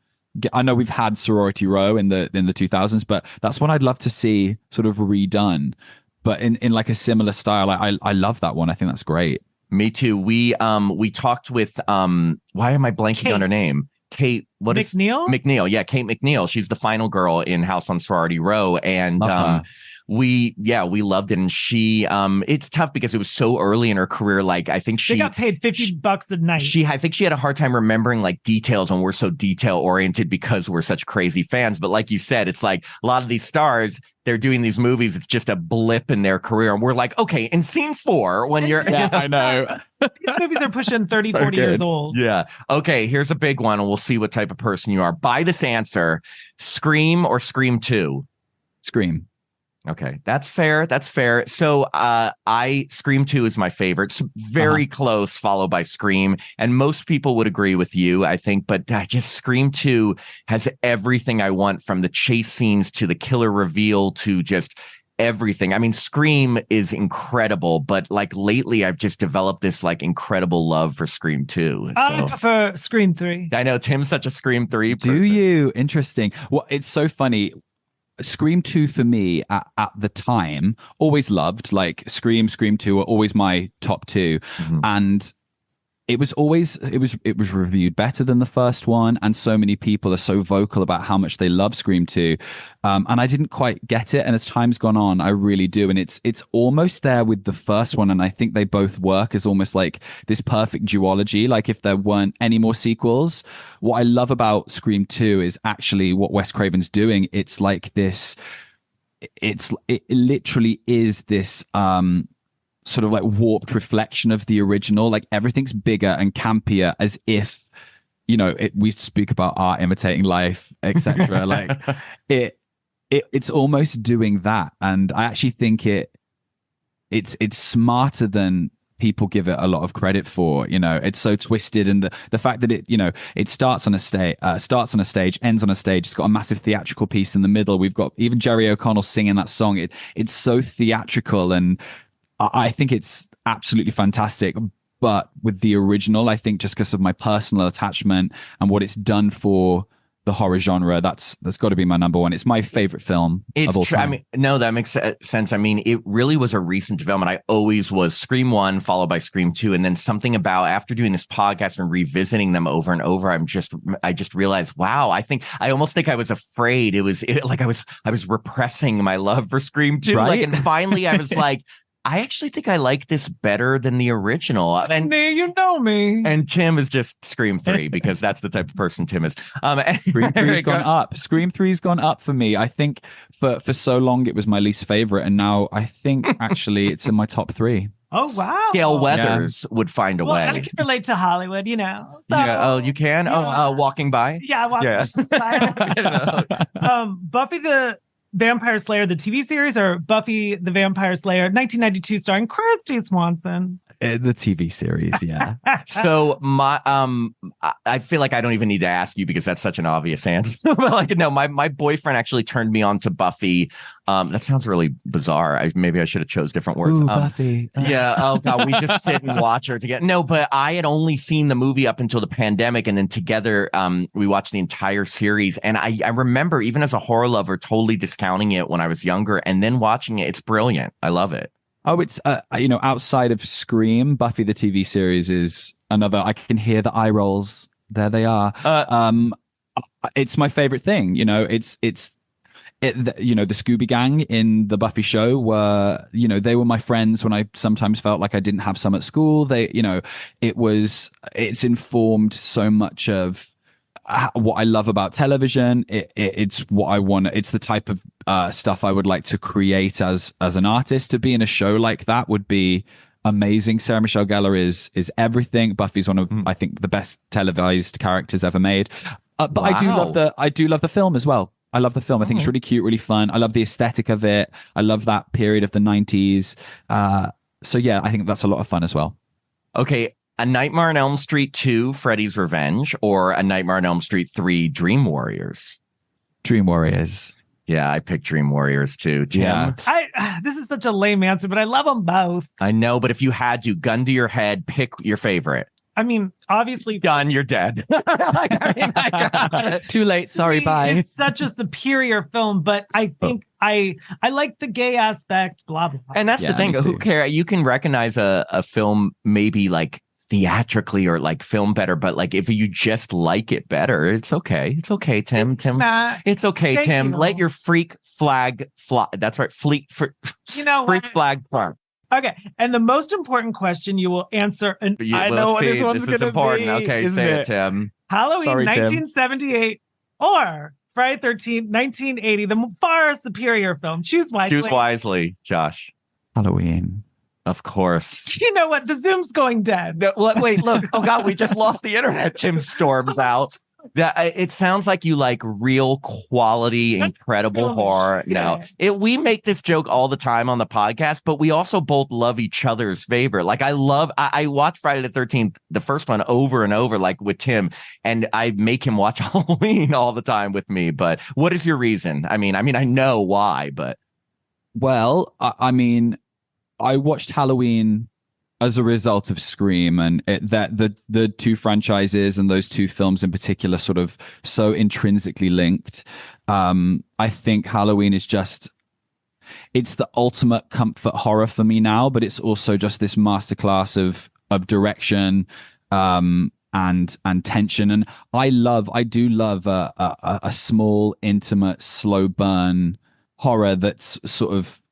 I know we've had Sorority Row in the 2000s, but that's one I'd love to see sort of redone, but in like a similar style. I love that one. I think that's great. Me too. We talked with why am I blanking on her name? Kate, what is McNeil? McNeil? Yeah, Kate McNeil. She's the final girl in House on Sorority Row, and we loved it. And she, it's tough because it was so early in her career. Like I think they got paid $50 a night. I think she had a hard time remembering like details, and we're so detail oriented because we're such crazy fans. But like you said, it's like a lot of these stars, they're doing these movies. It's just a blip in their career, and we're like, okay, in scene 4, when you're, I know. These movies are pushing 30, 40 years old. Yeah. Okay, here's a big one, and we'll see what type of person you are. By this answer, Scream or Scream 2? Scream. Okay, that's fair. That's fair. So Scream 2 is my favorite. It's very close, followed by Scream. And most people would agree with you, I think. But just Scream 2 has everything I want, from the chase scenes to the killer reveal to just everything. I mean, Scream is incredible, but like lately I've just developed this like incredible love for Scream 2. I prefer Scream 3. I know Tim's such a Scream 3 person. Do you? Interesting. Well, it's so funny. Scream 2 for me at the time, always loved, like Scream 2 were always my top 2. And it was reviewed better than the first one, and so many people are so vocal about how much they love Scream 2, and I didn't quite get it, and as time's gone on I really do, and it's almost there with the first one, and I think they both work as almost like this perfect duology. Like if there weren't any more sequels, what I love about Scream 2 is actually what Wes Craven's doing. It's like this, it literally is this sort of like warped reflection of the original. Like everything's bigger and campier, as if, you know, we speak about art imitating life, etc. Like it's almost doing that, and I actually think it's smarter than people give it a lot of credit for. You know, it's so twisted, and the fact that it starts on a stage, ends on a stage. It's got a massive theatrical piece in the middle. We've got even Jerry O'Connell singing that song. It's so theatrical, and I think it's absolutely fantastic. But with the original, I think just because of my personal attachment and what it's done for the horror genre, that's got to be my number one. It's my favorite film of all time. I mean, no, that makes sense. I mean, it really was a recent development. I always was Scream 1 followed by Scream 2, and then something about after doing this podcast and revisiting them over and over, I just realized, wow, I almost think I was afraid. Like I was repressing my love for Scream 2, right? Like, and finally I was like, I actually think I like this better than the original. And you know me. And Tim is just Scream 3 because that's the type of person Tim is. Scream 3's gone up. Scream 3's gone up for me. I think for so long it was my least favorite, and now I think actually it's in my top 3. Oh wow! Gail Weathers would find a way. I can relate to Hollywood, you know. So, yeah. Oh, you can. Yeah. Walking by. Yeah. By. Buffy the Vampire Slayer, the TV series, or Buffy the Vampire Slayer, 1992, starring Kirsty Swanson? The TV series, yeah. So I feel like I don't even need to ask you because that's such an obvious answer. But like, no, my boyfriend actually turned me on to Buffy. That sounds really bizarre. Maybe I should have chose different words. Ooh, Buffy. Yeah. Oh God, we just sit and watch her together. No, but I had only seen the movie up until the pandemic, and then together we watched the entire series. And I remember, even as a horror lover, totally discounting it when I was younger, and then watching it. It's brilliant. I love it. Oh, it's outside of Scream, Buffy the TV series is another. I can hear the eye rolls. There they are. It's my favorite thing. You know, the Scooby Gang in the Buffy show were, they were my friends when I sometimes felt like I didn't have some at school. It's informed so much of what I love about television. It's what I want. It's the type of stuff I would like to create as an artist. To be in a show like that would be amazing. Sarah Michelle Gellar is everything. Buffy's one of I think the best televised characters ever made. But wow. I do love the film as well. I love the film. I think it's really cute, really fun. I love the aesthetic of it. I love that period of the 90s. So yeah, I think that's a lot of fun as well. Okay. A Nightmare on Elm Street 2, Freddy's Revenge, or A Nightmare on Elm Street 3, Dream Warriors? Dream Warriors. Yeah, I picked Dream Warriors too. Tim? Yeah. This is such a lame answer, but I love them both. I know, but if you had to, gun to your head, pick your favorite. I mean, obviously, done. You're dead. Too late. Sorry. Bye. It's such a superior film, but I think I like the gay aspect. Blah blah. And that's the thing. Who cares? You can recognize a film maybe like theatrically or like film better, but like if you just like it better, it's okay. It's okay, Tim. It's okay, Thank Tim. you. Let your freak flag fly. That's right. Freak what? flag fly. Okay, and the most important question you will answer, and I know what this one's gonna important. be, Okay, isn't say it? it, Tim. Halloween Sorry, Tim. 1978 or Friday 13th 1980, the far superior film. Choose wisely. Choose wisely, Josh. Halloween. Of course. You know what? The Zoom's going dead. Wait, look. Oh God, we just lost the internet. Tim storms out. It sounds like you like real quality, incredible horror. No, we make this joke all the time on the podcast, but we also both love each other's favorite. Like I watch Friday the 13th, the first one, over and over, like with Tim, and I make him watch Halloween all the time with me. But what is your reason? I mean, I know why, but Well, I mean, I watched Halloween as a result of Scream, and the two franchises and those two films in particular sort of so intrinsically linked. I think Halloween is it's the ultimate comfort horror for me now, but it's also just this masterclass of direction and tension. And I do love a small, intimate, slow burn horror that's sort of,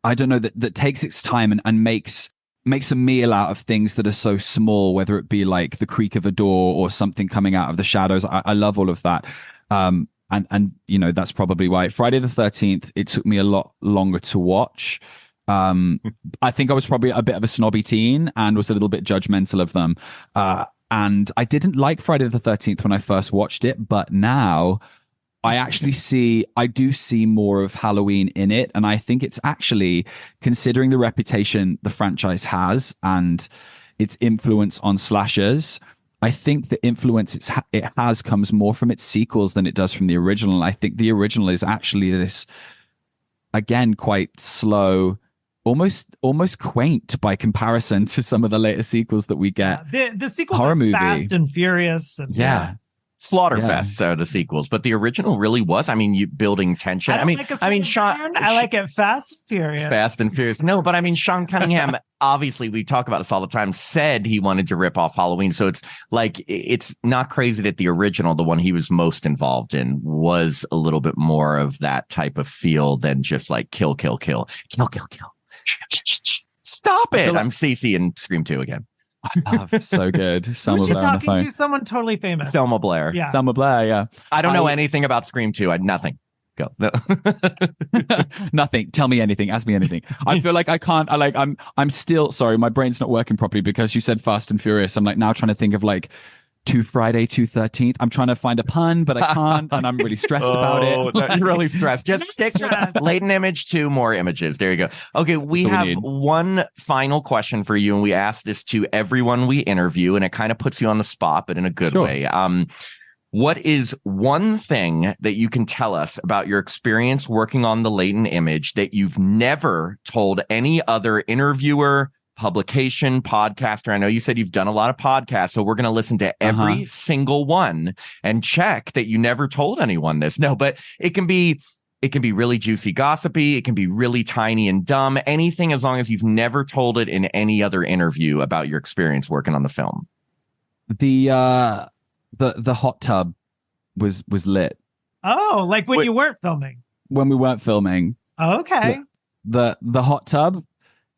I don't know, that takes its time and makes a meal out of things that are so small, whether it be like the creak of a door or something coming out of the shadows. I love all of that. And you know, that's probably why Friday the 13th, it took me a lot longer to watch. I think I was probably a bit of a snobby teen and was a little bit judgmental of them. And I didn't like Friday the 13th when I first watched it, but now I do see more of Halloween in it. And I think it's actually, considering the reputation the franchise has and its influence on slashers, I think the influence it has comes more from its sequels than it does from the original. And I think the original is actually this, again, quite slow, almost quaint by comparison to some of the later sequels that we get. The sequels horror are movie. Fast and Furious. And, Slaughterfests are the sequels, but the original really was. I mean, you building tension. I mean, Sean. I like it Fast and Furious. Fast and Furious. No, but I mean, Sean Cunningham. Obviously, we talk about this all the time. Said he wanted to rip off Halloween, so it's like it's not crazy that the original, the one he was most involved in, was a little bit more of that type of feel than just like kill, kill, kill, kill, kill, kill. Stop it! I'm Cece in Scream 2 again. So good. Who's she talking to? Someone totally famous. Selma Blair. Yeah. Selma Blair, yeah. I don't know anything about Scream 2. Nothing. Go. No. Nothing. Tell me anything. Ask me anything. I feel like I can't. I'm still sorry. My brain's not working properly because you said Fast and Furious. I'm like now trying to think of like Friday 13th. I'm trying to find a pun, but I can't, and I'm really stressed about it. You're really stressed. Just stick with Latent Image, 2 more images. There you go. Okay, we have one final question for you, and we ask this to everyone we interview, and it kind of puts you on the spot, but in a good way. What is one thing that you can tell us about your experience working on the Latent Image that you've never told any other interviewer, publication, podcaster? I know you said you've done a lot of podcasts, so we're going to listen to every single one and check that you never told anyone this. No, but it can be really juicy, gossipy. It can be really tiny and dumb. Anything, as long as you've never told it in any other interview about your experience working on the film. The hot tub was lit. Oh, like when you weren't filming. When we weren't filming. Okay. The hot tub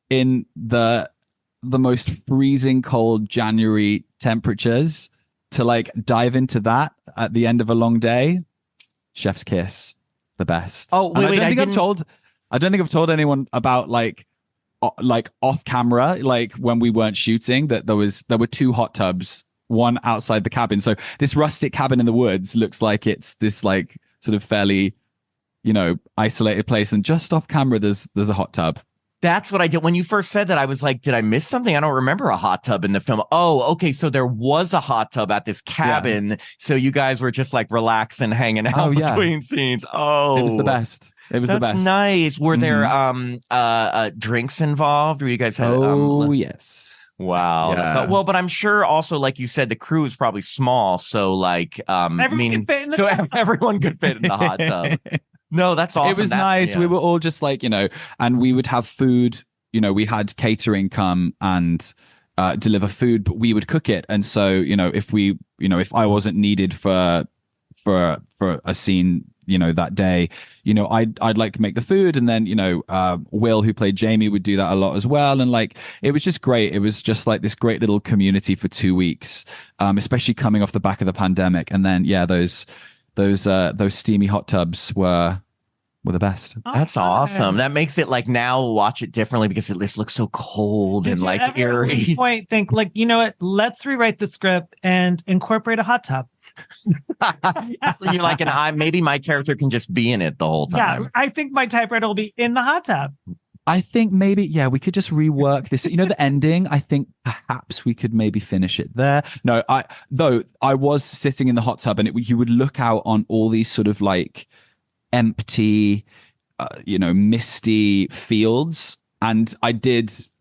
in the most freezing cold January temperatures, to like dive into that at the end of a long day. Chef's kiss, the best. Oh, wait, I don't think I've told anyone about like off camera, like when we weren't shooting, that there were 2 hot tubs, one outside the cabin. So this rustic cabin in the woods looks like it's this like sort of fairly, isolated place, and just off camera there's a hot tub. That's what I did. When you first said that, I was like, did I miss something? I don't remember a hot tub in the film. Oh, okay. So there was a hot tub at this cabin. Yeah. So you guys were just like relaxing, hanging out between scenes. Oh, it was the best. It was the best. Nice. Were there drinks involved? Or you guys had? Yes. Wow. Yeah. Well, but I'm sure also, like you said, the crew is probably small. So like, everyone could fit in the tub. Everyone could fit in the hot tub. No, that's awesome. It was nice. Yeah. We were all just like, and we would have food. We had catering come and deliver food, but we would cook it. And so, if I wasn't needed for a scene, that day, I'd like make the food, and then Will, who played Jamie, would do that a lot as well. And like, it was just great. It was just like this great little community for 2 weeks, especially coming off the back of the pandemic. And then those steamy hot tubs were the best. That's awesome. That makes it like, now watch it differently because it just looks so cold and like eerie. At any point think like, you know what, let's rewrite the script and incorporate a hot tub. So you're like, maybe my character can just be in it the whole time. Yeah, I think my typewriter will be in the hot tub. I think maybe, we could just rework this. The ending, I think perhaps we could maybe finish it there. No, I was sitting in the hot tub, and you would look out on all these sort of like empty, misty fields. And I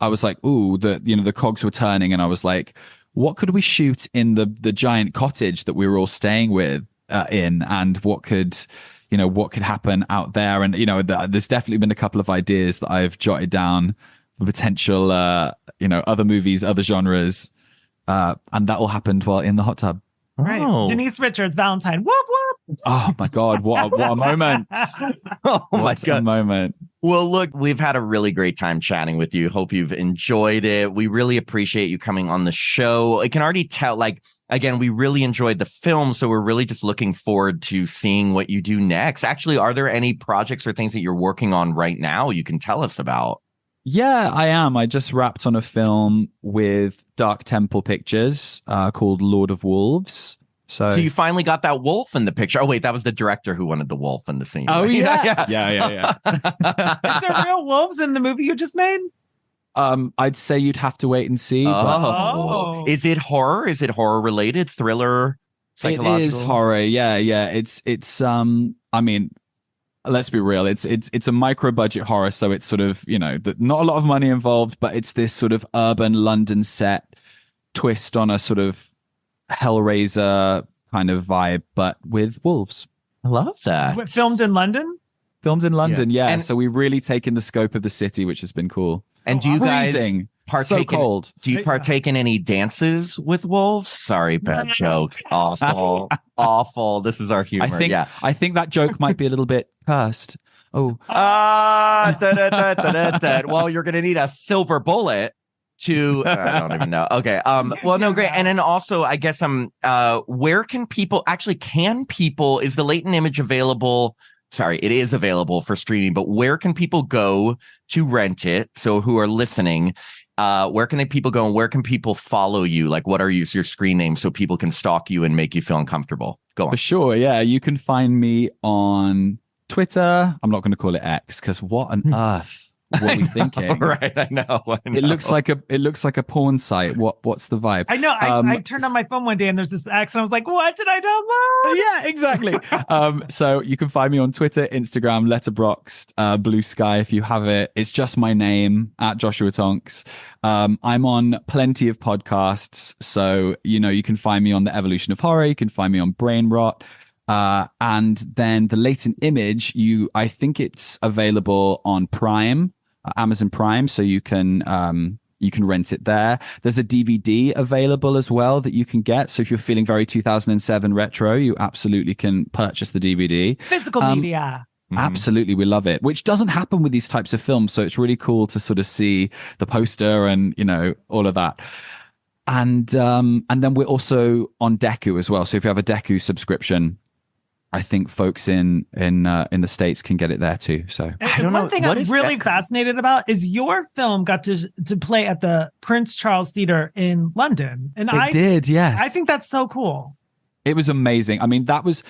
was like, ooh, the cogs were turning, and I was like, what could we shoot in the giant cottage that we were all staying with in, and what could happen out there? And there's definitely been a couple of ideas that I've jotted down for potential other movies, other genres, and that all happened while in the hot tub. Right. Oh. Denise Richards, Valentine. Whoop whoop. Oh my God, what a moment. Oh my What God. a moment. Well, look, we've had a really great time chatting with you. Hope you've enjoyed it. We really appreciate you coming on the show. I can already tell, like, again, we really enjoyed the film, so we're really just looking forward to seeing what you do next. Actually, are there any projects or things that you're working on right now you can tell us about? Yeah, I am. I just wrapped on a film with Dark Temple Pictures called Lord of Wolves. So you finally got that wolf in the picture. Oh, wait, that was the director who wanted the wolf in the scene. Oh, right? yeah. Yeah. Is there real wolves in the movie you just made? I'd say you'd have to wait and see. Oh. Is it horror? Is it horror related? Thriller? Psychological? It is horror. Yeah. It's I mean, let's be real. It's a micro budget horror, so it's sort of, not a lot of money involved, but it's this sort of urban London set twist on a sort of Hellraiser kind of vibe, but with wolves. I love that. Filmed in London? Filmed in London, yeah. And so we've really taken the scope of the city, which has been cool. And do you guys Freezing. partake So cold. Do you partake in any dances with wolves? Sorry, bad joke. Awful. Awful. This is our humor. I think that joke might be a little bit cursed. Oh. Well, you're gonna need a silver bullet to I don't even know. Okay. Well, no, great. And then also, I guess where can people is the Latent Image available? Sorry, it is available for streaming, but where can people go to rent it? So who are listening, where can people go, and where can people follow you? Like, what are your screen names so people can stalk you and make you feel uncomfortable? Go on. For sure. Yeah. You can find me on Twitter. I'm not going to call it X, because what on earth were we thinking? Right. I know. It looks like a porn site. What's the vibe? I know. I turned on my phone one day and there's this X, and I was like, what did I download? Yeah, exactly. So you can find me on Twitter, Instagram, Letterboxd, Blue Sky if you have it. It's just my name, at Joshua Tonks. I'm on plenty of podcasts. So, you can find me on The Evolution of Horror. You can find me on Brain Rot. And then the Latent Image, I think it's available on Prime, Amazon Prime, so you can rent it there. There's a DVD available as well that you can get. So if you're feeling very 2007 retro, you absolutely can purchase the DVD. Physical media. Absolutely, we love it, which doesn't happen with these types of films. So it's really cool to sort of see the poster and all of that. And then we're also on Deku as well. So if you have a Deku subscription, I think folks in the States can get it there too. So I don't know. One thing I'm really fascinated about is your film got to play at the Prince Charles Theatre in London, and it did. Yes, I think that's so cool. It was amazing. I mean, that was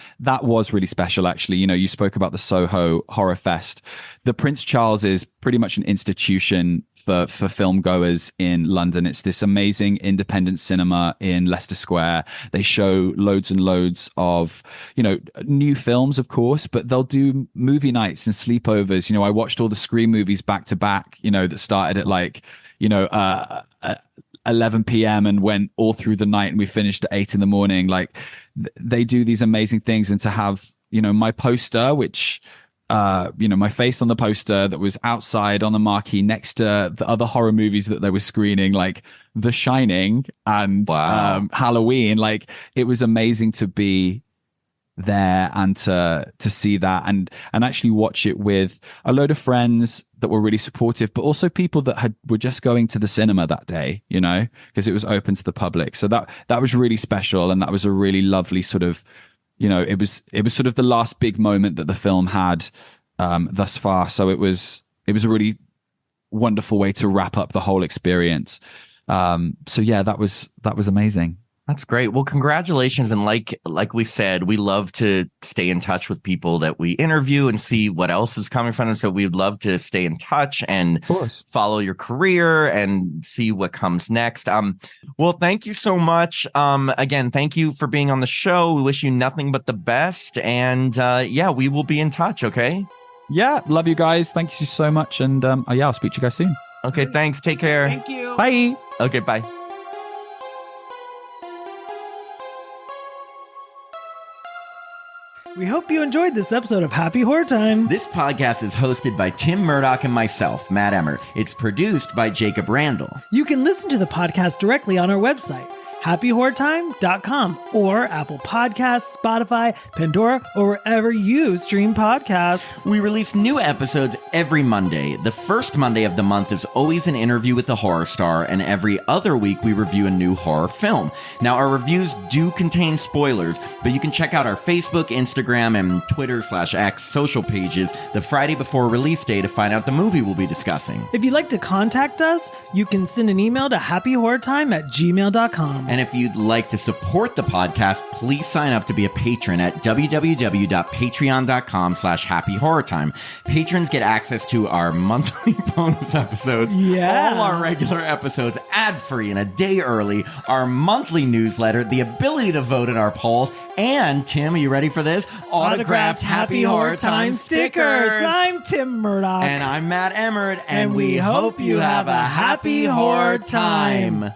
really special, actually. You spoke about the Soho Horror Fest. The Prince Charles is pretty much an institution for film goers in London. It's this amazing independent cinema in Leicester Square. They show loads and loads of, new films, of course, but they'll do movie nights and sleepovers. I watched all the Scream movies back to back, that started at 11 p.m. and went all through the night, and we finished at 8 a.m. Like, they do these amazing things. And to have, my poster, which my face on the poster that was outside on the marquee next to the other horror movies that they were screening, like The Shining and Halloween. Like, it was amazing to be there and to see that and actually watch it with a load of friends that were really supportive, but also people that were just going to the cinema that day, because it was open to the public. So that was really special, and that was a really lovely sort of, it was sort of the last big moment that the film had thus far. So it was a really wonderful way to wrap up the whole experience. So yeah, that was amazing. That's great. Well, congratulations. And like we said, we love to stay in touch with people that we interview and see what else is coming from them. So we'd love to stay in touch and follow your career and see what comes next. Well, thank you so much. Again, thank you for being on the show. We wish you nothing but the best. And we will be in touch. Okay. Yeah. Love you guys. Thank you so much. And I'll speak to you guys soon. Okay. Thanks. Take care. Thank you. Bye. Okay. Bye. We hope you enjoyed this episode of Happy Horror Time. This podcast is hosted by Tim Murdoch and myself, Matt Emmert. It's produced by Jacob Randall. You can listen to the podcast directly on our website, happyhorrortime.com, or Apple Podcasts, Spotify, Pandora, or wherever you stream podcasts. We release new episodes every Monday. The first Monday of the month is always an interview with a horror star, and every other week we review a new horror film. Now, our reviews do contain spoilers, but you can check out our Facebook, Instagram, and Twitter/X social pages the Friday before release day to find out the movie we'll be discussing. If you'd like to contact us, you can send an email to happyhorrortime@gmail.com. And if you'd like to support the podcast, please sign up to be a patron at www.patreon.com/happyhorrortime. Patrons get access to our monthly bonus episodes, all our regular episodes ad-free and a day early, our monthly newsletter, the ability to vote in our polls, and, Tim, are you ready for this? Autographed Happy Horror Time stickers. I'm Tim Murdoch. And I'm Matt Emmert, and we hope you have a happy horror time.